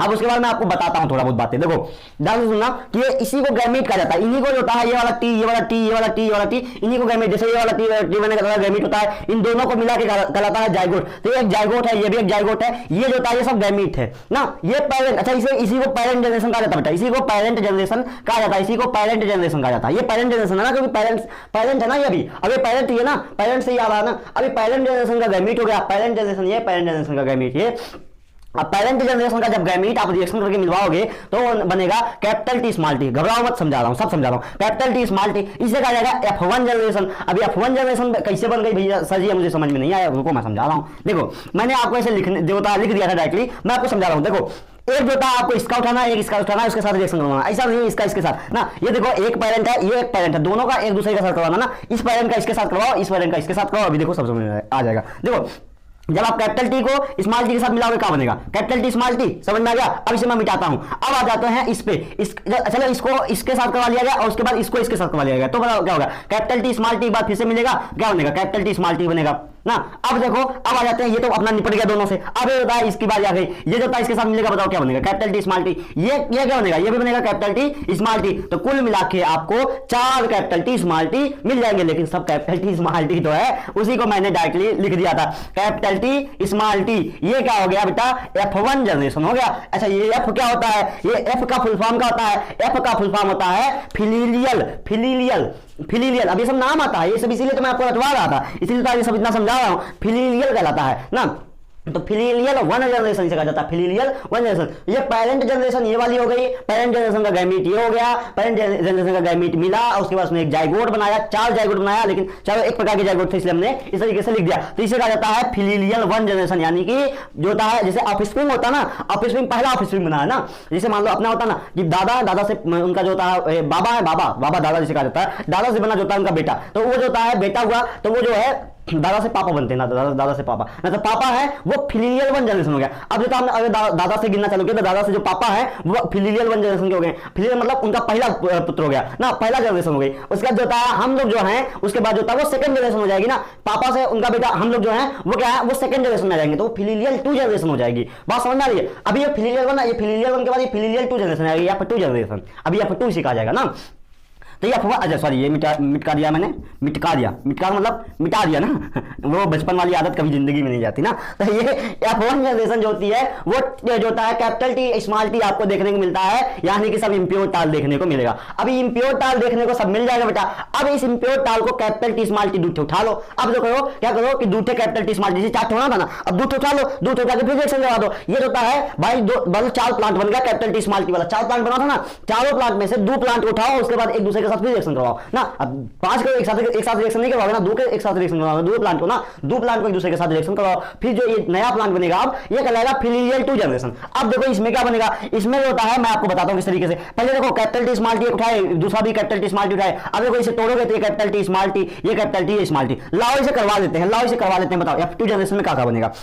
अब उसके बाद मैं आपको बताता हूं थोड़ा बहुत बातें। देखो ध्यान से सुनना कि ये इसी को गैमीट कहा जाता है, इन्हीं को जो होता है ये वाला टी, ये वाला टी, ये वाला टी, ये वाला टी, इन्हीं को गैमीट, जैसे ये वाला टी मैंने कहा गैमीट होता है, इन दोनों को मिला के कहलाता है जाइगोट। तो ये एक जाइगोट है, ये भी एक जाइगोट है, ये जो होता है ये सब गैमीट है ना। ये पेरेंट, अच्छा इसी को पेरेंट जनरेशन कहा जाता है बेटा, इसी को पेरेंट जनरेशन कहा जाता है, इसी को पेरेंट जनरेशन कहा जाता है। ये पेरेंट जनरेशन है ना, क्योंकि पेरेंट है ना ये अभी, अब ये पेरेंट ही है ना, पेरेंट से ही आ रहा है ना। अभी पेरेंट जनरेशन का गैमीट हो गया, पेरेंट जनरेशन, ये पेरेंट जनरेशन का गैमीट ये। अब पेरेंट जनरेशन का जब गैमीट आप रिएक्शन करके मिलवाओगे तो बनेगा कैपिटल टी स्मॉल टी, घबराओ मत, समझा रहा हूं, सब समझा रहा हूं। कैपिटल टी स्मॉल टी, इसे कहा जाएगा F1 जनरेशन। अभी F1 जनरेशन कैसे बन गई भैया सर जी, मुझे समझ में नहीं आया, रुको मैं समझा रहा हूं। देखो मैंने आपको ऐसे लिख दिया था डायरेक्टली, मैं आपको समझा रहा हूं। देखो एक जो था आपको इसका उठाना, एक इसका उठाना, उसके साथ रिएक्शन करवाना, ऐसा नहीं इसका इसके साथ ना। ये देखो एक पेरेंट है, ये एक पेरेंट है, दोनों का एक दूसरे के साथ करवाना ना, इस पेरेंट का इसके साथ करवाओ, इस पेरेंट का इसके साथ करवाओ। अभी देखो सब समझ में आ जाएगा। देखो जब आप कैपिटल टी को स्मॉल टी के साथ मिलाओगे क्या बनेगा, कैपिटल टी स्मॉल टी, समझ में आ गया। अब इसे मैं मिटाता हूं, अब आ जाते हैं इस पे, चलो इसको इसके साथ करवा लिया गया और उसके बाद इसको इसके साथ करवा लिया गया, तो क्या होगा कैपिटल टी स्मॉल टी, बाद फिर से मिलेगा, क्या बनेगा कैपिटल टी स्मॉल टी बनेगा ना। अब देखो अब आ जाते हैं, ये तो अपना निपट गया दोनों से, अब ये होता है इसकी बारी आ गई, ये जो था इसके साथ मिलेगा, बताओ क्या बनेगा कैपिटल टी स्मॉल टी, ये क्या बनेगा, ये भी बनेगा कैपिटल टी स्मॉल टी। तो कुल मिला के आपको 4 कैपिटल टी स्मॉल टी मिल जाएंगे, लेकिन सब कैपिटल टी स्मॉल टी तो है, उसी को मैंने डायरेक्टली लिख दिया था कैपिटल टी स्मॉल टी। ये क्या हो गया बेटा F1 जनरेशन हो गया। अच्छा ये F क्या होता है, ये F का फुल फॉर्म क्या होता है, F का फुल फॉर्म होता है फिलीलियल। अब ये सब नाम आता है, ये सब इसीलिए तो मैं आपको बतवा रहा था, इसीलिए तो ये सब इतना समझा रहा हूं, फिलीलियल कहलाता है ना। तो फिलीलियल 1 जनरेशन से कहा जाता है, फिलीलियल 1 जनरेशन। ये पेरेंट जनरेशन ये वाली हो गई, पेरेंट जनरेशन का गैमीट ये हो गया, पेरेंट जनरेशन का गैमीट मिला, उसके बाद उसने एक जाइगोट बनाया, 4 जाइगोट बनाया, लेकिन चारों एक प्रकार के जाइगोट थे, इसलिए हमने इस तरीके से लिख दिया। तो इसे कहा जाता है फिलीलियल 1 जनरेशन, यानी कि जो होता है जैसे ऑफस्प्रिंग होता है ना, ऑफस्प्रिंग पहला ऑफस्प्रिंग बना है ना, जैसे मान लो अपना होता ना कि दादा से उनका जो होता है बाबा है, बाबा दादा जिसे कहा जाता है, दादा से बना जो होता है उनका बेटा, तो वो जो होता है बेटा हुआ, तो वो जो है दादा से पापा बनते हैं ना, दादा से पापा ना, तो पापा है वो फिलीलियल 1 जनरेशन हो गया। अब जो हमने अगर दादा से गिनना चालू किया तो दादा से जो पापा है वो फिलीलियल 1 जनरेशन के हो गए, फिलीलियल मतलब उनका पहला पुत्र हो गया ना, पहला जनरेशन हो गई। उसके बाद जो होता है हम लोग जो है, उसके बाद जो होता है वो सेकंड जनरेशन हो जाएगी ना, पापा से उनका बेटा हम लोग जो है वो क्या है वो सेकंड जनरेशन में जाएंगे, तो फिलीलियल 2 जनरेशन हो जाएगी। बात समझ में आ रही है। अभी ये फिलीलियल 1 ये फिलीलियल 1 के बाद ये फिलीलियल 2 जनरेशन आएगी, या फिर 2 जनरेशन, अभी या फिर 2 सिखा जाएगा ना। तो ये अफवाह, अच्छा सॉरी ये मिटा दिया मैंने, मिटका दिया मतलब मिटा दिया ना वो बचपन वाली आदत कभी जिंदगी में नहीं जाती ना। तो ये F1 जनरेशन जो होती है वो जो होता है कैपिटल टी स्मॉल टी आपको देखने को मिलता है, यानी कि सब इंप्योर टाल देखने को मिलेगा। अभी इंप्योर टाल देखने को सब मिल जाएगा बेटा। अब इस इंप्योर टाल को कैपिटल टी स्मॉल टी दूठे उठा लो। अब जो करो क्या करो कि दूठे कैपिटल टी स्मॉल टी, 4 होना था ना, अब दूठे उठा लो, दूठे उठा के फिर रिएक्शन करवा दो। ये होता है भाई 4 प्लांट बन गया कैपिटल टी स्मॉल टी वाला, 4 प्लांट बना था ना, चारों प्लांट में से 2 प्लांट उठाओ, उसके बाद एक दूसरे के साथ फिर रिएक्शन करवाओ ना। अब 5 को एक साथ रिएक्शन नहीं करवाओगे ना, 2 के एक साथ रिएक्शन करवाओगे, 2 प्लांट को ना, 2 प्लांट को एक दूसरे के साथ रिएक्शन करवाओ, फिर जो ये नया प्लांट बनेगा अब ये कहलाएगा फिलीलियल 2 जनरेशन। अब देखो इसमें क्या बनेगा, इसमें जो होता है मैं आपको बताता हूं किस तरीके से। पहले देखो कैपिटल टी स्मॉल टी उठाए, दूसरा भी कैपिटल टी स्मॉल टी उठाए। अब देखो इसे तोड़ोगे तो ये कैपिटल टी स्मॉल टी, ये कैपिटल टी स्मॉल टी, लाओ इसे करवा देते हैं, बताओ F2 जनरेशन में क्या बनेगा।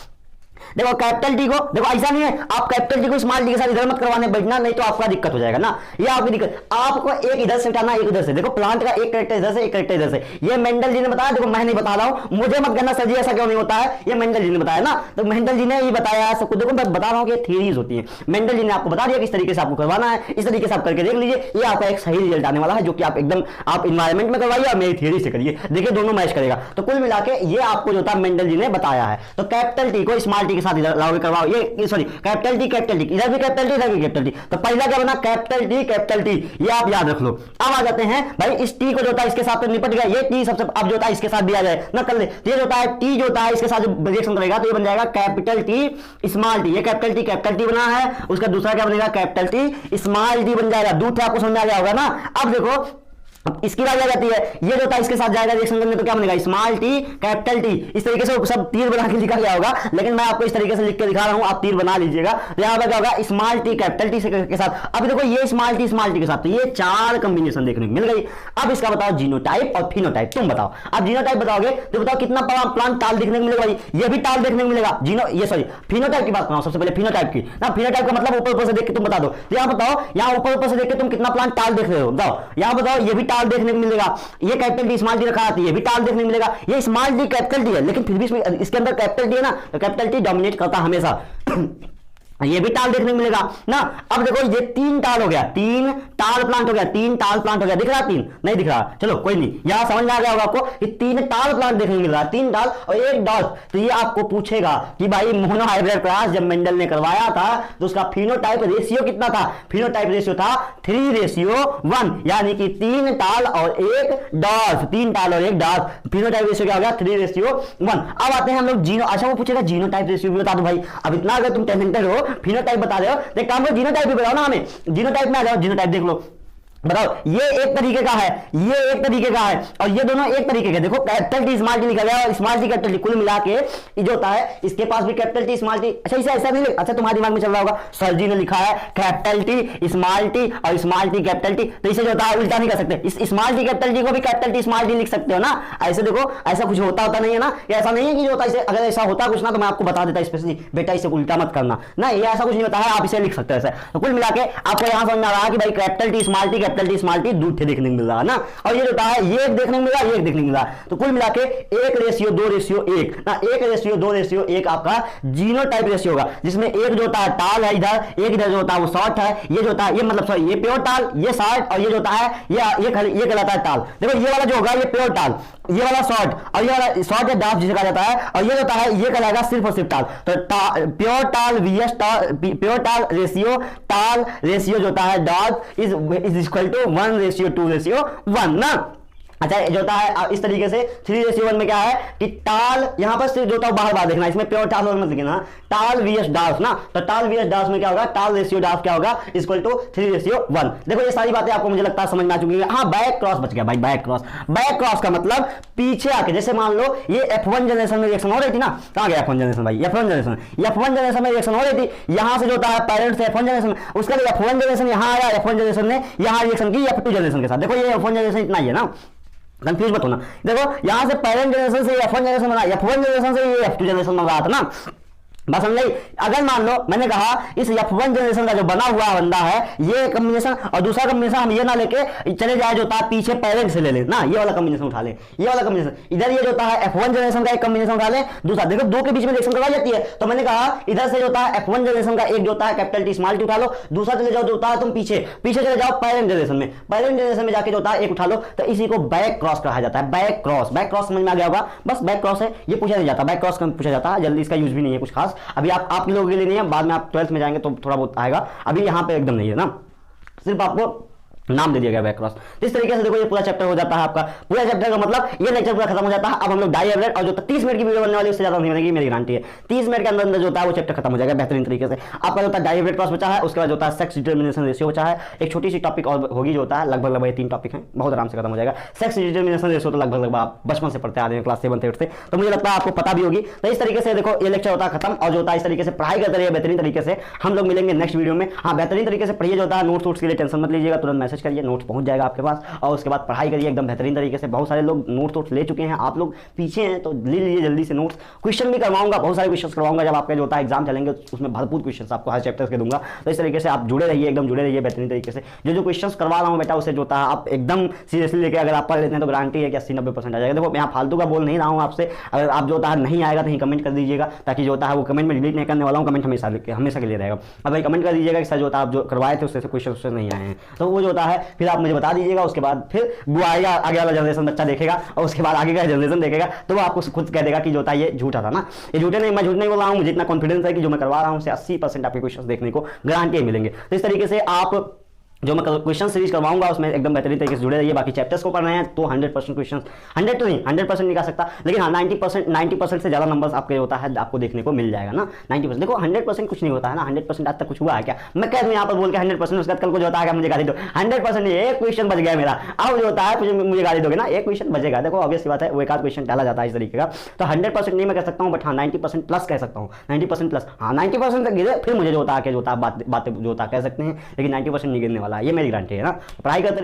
देखो कैपिटल टी को देखो ऐसा नहीं है आप कैपिटल टी को स्मॉल टी के साथ इधर मत करवाने बैठना, नहीं तो आपका दिक्कत हो जाएगा ना। ये आपकी दिक्कत, आपको एक इधर से उठाना एक उधर से। देखो प्लांट का एक कैरेक्टर इधर से एक कैरेक्टर इधर से, ये मेंडल जी ने बताया, देखो मैं नहीं बता रहा हूं, मुझे मत कहना सर जी ऐसा क्यों नहीं होता है, ये मेंडल जी ने बताया ना, तो मेंडल जी ने ये बताया सबको। देखो मैं बता रहा हूं कि थ्योरीज होती है, मेंडल जी ने आपको बता दिया किस तरीके से आपको करवाना है, इस तरीके से आप करके देख लीजिए, ये आपका एक सही रिजल्ट आने वाला है, जो कि आप एकदम आप इन्वायरमेंट में करवाइए और मेरी थ्योरी से करिए, देखिए दोनों मैच करेगा। तो कुल मिला के ये आपको जो था मेंडल जी ने बताया है। तो कैपिटल टी को स्मॉल टी के साथ इधर लाओगे करवाओ, ये सॉरी कैपिटल टी इधर भी कैपिटल टी इधर भी कैपिटल टी, तो पहला क्या बना कैपिटल टी, ये आप याद रख लो। अब आ जाते हैं भाई इस टी को जो होता है इसके साथ तो निपट गया, ये टी सबसे अब जो होता है इसके साथ दिया जाए ना, कर ले। ये जो होता है टी जो होता है इसके साथ जो रिएक्शन करेगा तो ये बन जाएगा कैपिटल टी स्मॉल टी, ये कैपिटल टी बना है, उसका दूसरा क्या बनेगा कैपिटल टी स्मॉल टी बन जाएगा। दूसरा आपको समझ आ गया होगा ना। अब देखो अब इसकी बात आ जाती है, ये जो था इसके साथ जाएगा रिएक्शन करने तो क्या बनेगा, स्मॉल टी कैपिटल टी। इस तरीके से सब तीर बना के लिखा गया होगा, लेकिन मैं आपको इस तरीके से लिख के दिखा रहा हूं, आप तीर बना लीजिएगा। तो यहां पर क्या होगा, स्मॉल टी कैपिटल टी के साथ। अब देखो ये स्मॉल टी के साथ, तो ये 4 कॉम्बिनेशन देखने को मिल गई। अब इसका बताओ जीनोटाइप और फिनोटाइप, तुम बताओ। अब जीनोटाइप बताओगे तो बताओ कितना प्लांट टाल देखने को मिलेगा भाई, ये भी टाल देखने को मिलेगा। फिनोटाइप की बात कराओ सबसे पहले, फिनोटाइप की ना, फिनोटाइप का मतलब ऊपर से देख के तुम बता दो। यहां बताओ, यहां ऊपर से देख के तुम कितना प्लांट टाल देख रहे हो, बताओ। यहां बताओ ये भी टाल देखने को मिलेगा, ये कैपिटल टी स्मॉल टी रखा है, ये भी टाल देखने को मिलेगा। ये स्मॉल टी कैपिटल टी है, लेकिन फिर भी इसके अंदर कैपिटल टी है ना, तो कैपिटल टी डोमिनेट करता हमेशा। ये भी टाल देखने को मिलेगा ना। अब देखो ये 3 टाल हो गया, 3 टाल प्लांट हो गया, 3 टाल प्लांट हो गया। दिख रहा 3 नहीं दिख रहा, चलो कोई नहीं, यहां समझ में आ गया होगा आपको कि 3 टाल प्लांट देखने को मिल रहा है, 3 टाल और 1 डॉट। तो ये आपको पूछेगा कि भाई मोनोहाइब्रिड क्रॉस जब मेंडल ने करवाया था तो उसका फिनोटाइप रेशियो कितना था, फिनोटाइप रेशियो था 3:1, यानी कि 3 टाल और 1 डॉट, 3 टाल और 1 डॉट, फिनोटाइप रेशियो क्या हो गया 3:1। अब आते हैं हम लोग जीनो, अच्छा वो पूछेगा जीनोटाइप रेशियो भी बता दो भाई। अब इतना अगर तुम टैलेंटेड हो, फिनोटाइप बता रहे हो, तो काम करो जीनोटाइप भी बताओ ना हमें, जीनोटाइप में आ जाओ, जीनोटाइप देख लो, बताओ। ये एक तरीके का है, ये एक तरीके का है, और ये दोनों एक तरीके के। देखो कैपिटल टी स्मॉल टी लिखा गया और स्मॉल टी कैपिटल टी, कुल मिला के ये जो होता है इसके पास भी कैपिटल टी स्मॉल टी। अच्छा इसे ऐसा नहीं, अच्छा तुम्हारे दिमाग में चल रहा होगा सर जी ने लिखा है कैपिटल टी स्मॉल टी और स्मॉल टी कैपिटल टी, तो इसे जो होता है उल्टा नहीं कर सकते, इस स्मॉल टी कैपिटल टी को भी कैपिटल टी स्मॉल टी लिख सकते हो ना। ऐसे देखो, ऐसा कुछ होता नहीं है ना, ऐसा नहीं है कि जो होता है, अगर ऐसा होता कुछ ना तो मैं आपको बता देता स्पेशली, बेटा इसे उल्टा मत करना ना, ये ऐसा कुछ नहीं होता है, आप इसे लिख सकते हो ऐसे। तो कुल मिला के आपको यहां समझ में आ रहा है कि भाई capital T small T, capital T small T देखने को मिल रहा है ना, और ये जो होता है ये एक देखने को मिल रहा है, ये एक देखने को मिल रहा है। तो कुल मिला के 1:2:1 ना, 1:2:1 आपका जीनोटाइप रेशियो होगा, जिसमें एक जो होता है टाल है इधर, एक इधर जो होता है वो शॉर्ट है, ये जो होता है ये मतलब सॉरी ये प्योर टाल, ये शॉर्ट, और ये जो होता है ये कहलाता है टाल। देखो ये वाला जो होगा ये प्योर टाल, ये वाला शॉर्ट, और ये वाला शॉर्ट या डार्क जिसे कहा जाता है, और ये होता है ये कहलाएगा सिर्फ और सिर्फ टाल। तो प्योर टाल वीएस टाल, प्योर टाल रेशियो जो होता है डार्क इज इक्वल टू 1:2:1 ना। अच्छा जो होता है इस तरीके से 3:1 में क्या है कि टाल, यहां पर सिर्फ जो होता है बाहर देखना, इसमें प्योर टाल और मत लिखना, टाल वीएस डार्क ना, तो टाल वीएस डार्क में क्या होगा, टाल रेशियो डार्क क्या होगा इक्वल टू 3:1। देखो ये सारी बातें आपको मुझे लगता है समझ में आ चुकी है। हाँ बैक क्रॉस बच गया भाई, बैक क्रॉस का मतलब पीछे आके, जैसे मान लो ये F1 जनरेशन में रिएक्शन हो रही थी ना, कहां गया F1 जनरेशन भाई, F1 जनरेशन में रिएक्शन हो रही थी, यहां से जो होता है पेरेंट से F1 जनरेशन, उसका F1 जनरेशन यहां आया, F1 जनरेशन ने यहां रिएक्शन की F2 जनरेशन के साथ। देखो ये F1 जनरेशन इतना ही है ना, कंफ्यूज मत होना। देखो यहां से पेरेंट जनरेशन से F1 जनरेशन बना, F1 जनरेशन से ये F2 जनरेशन बन रहा था ना, बस समझ गई। अगर मान लो मैंने कहा इस F1 जनरेशन का जो बना हुआ बंदा है ये कॉम्बिनेशन, और दूसरा कॉम्बिनेशन हम ये ना लेके चले जाए जो था पीछे पेरेंट से ले ले ना, ये वाला कॉम्बिनेशन उठा ले, ये वाला कॉम्बिनेशन इधर, ये जो होता है F1 जनरेशन का एक कॉम्बिनेशन उठा ले, दूसरा देखो दो के बीच में रिएक्शन करवाई जाती है, तो मैंने कहा इधर से जो होता है F1 जनरेशन का एक जो होता है कैपिटल टी स्मॉल टी उठा लो, दूसरा चले जाओ जो होता है तुम पीछे चले जाओ पेरेंट जनरेशन में, पेरेंट जनरेशन में जाके जो होता है एक उठा लो, तो इसी को बैक क्रॉस कहा जाता है। बैक क्रॉस समझ में आ गया होगा, बस बैक क्रॉस है, ये पूछा नहीं जाता, बैक क्रॉस पूछा जाता है, जल्दी इसका यूज भी नहीं है कुछ खास, अभी आप लोगों के लिए नहीं है, बाद में आप 12th में जाएंगे तो थोड़ा बहुत आएगा, अभी यहाँ पे एकदम नहीं है ना, सिर्फ आपको नाम दे दिया गया बैक क्रॉस। इस तरीके से देखो ये पूरा चैप्टर हो जाता है आपका, पूरा चैप्टर का मतलब ये लेक्चर पूरा खत्म हो जाता है। अब हम लोग डाइएवरेट और जो 30 मिनट की वीडियो बनने वाली उससे ज्यादा नहीं बनेगी, मेरी गारंटी है। 30 मिनट के अंदर जो होता है वो चैप्टर खत्म हो जाएगा बेहतरीन तरीके से। आपका जो होता है डाइएवरेट क्रॉस बचा है, उसके बाद जो होता है सेक्स डिटरमिनेशन रेशियो बचा है, एक छोटी सी टॉपिक और होगी जो होता है, लगभग 3 टॉपिक है, बहुत आराम से खत्म हो जाएगा। सेक्स डिटरमिनेशन रेशियो तो लगभग आप बचपन से पढ़ते आ रहे हैं, क्लास 7th 8th से, तो मुझे लगता है आपको पता भी होगी। तो इस तरीके से देखो ये लेक्चर होता है खत्म, और जो होता है इस तरीके से पढ़ाई करते रहिए बेहतरीन तरीके से। हम लोग मिलेंगे नेक्स्ट वीडियो में। हाँ बेहतरीन तरीके से पढ़िए, जो होता है नोट्स के लिए टेंशन मत लीजिएगा, तुरंत मैसेज करिए, नोट्स पहुंच जाएगा आपके पास, और उसके बाद पढ़ाई करिए एकदम बेहतरीन तरीके से। बहुत सारे लोग नोट्स ले चुके हैं, आप लोग पीछे हैं तो ले लीजिए जल्दी से नोट्स। क्वेश्चन भी करवाऊंगा, बहुत सारे क्वेश्चन करवाऊंगा, जब आपका जो होता है एग्जाम चलेंगे उसमें भरपूर क्वेश्चन आपको हर चैप्टर के दूंगा। तो इस तरीके से आप जुड़े रहिए, एकदम जुड़े रहिए बेहतरीन तरीके से। जो क्वेश्चन करवा रहा हूँ बेटा उसे जो होता है आप एकदम सीरियसली लेके अगर आप पढ़ लेते हैं तो गारंटी है कि 80-90% आ जाएगा। देखो यहाँ फालतू का बोल नहीं रहा हूँ आपसे, अगर आप जो होता है नहीं आएगा तो कमेंट कर दीजिएगा, ताकि जो होता है वो कमेंट में डिलीट नहीं करने वाला हूँ, कमेंट हमेशा के लिए रहेगा। अब भाई कमेंट कर दीजिएगा कि सर जो होता है आप जो करवाए थे उससे क्वेश्चन उससे नहीं आए हैं, तो वो जो होता है फिर आप मुझे बता दीजिएगा। उसके बाद फिर वो आएगा, आगे वाला जनरेशन बच्चा देखेगा, और उसके बाद आगे का जनरेशन देखेगा, तो वो आपको खुद कह देगा कि जो होता है ये झूठा था ना। ये झूठे नहीं, मैं झूठ नहीं बोल रहा हूँ, मुझे इतना कॉन्फिडेंस है कि जो मैं करवा रहा हूँ उससे 80% आपके क्वेश्चन देखने को गारंटी मिलेंगे। तो इस तरीके से आप जो मैं क्वेश्चन सीरीज करवाऊंगा उसमें एकदम बेहतरीन तरीके से जुड़े रहिए। बाकी चैप्टर्स को पढ़ना है तो 100% क्वेश्चन, 100 तो नहीं 100% नहीं कह सकता, लेकिन हाँ 90% से ज़्यादा नंबर्स आपके होता है आपको देखने को मिल जाएगा ना। 90% देखो 100% कुछ नहीं होता है ना, 100% आज तक कुछ हुआ है क्या? मैं कह दूँ यहाँ पर बोल के 100%, उसके बाद कल को जो होता है मुझे गाली दो, 100% नहीं, एक क्वेश्चन बच गया मेरा, अब जो होता है मुझे गाली दोगे ना, एक क्वेश्चन बचेगा। देखो ऑब्वियस बात है, वो एक आध क्वेश्चन डाला जाता है इस तरीके का, तो 100% नहीं मैं कह सकता हूँ, बट हाँ 90% प्लस कह सकता हूँ, 90% प्लस, हाँ 90% तक गिरे फिर मुझे जो होता है जो होता है बातें जो होता है कह सकते हैं, लेकिन 90% नहीं गिरने वाला है, ये मेरी गारंटी है ना। पढ़ाई करते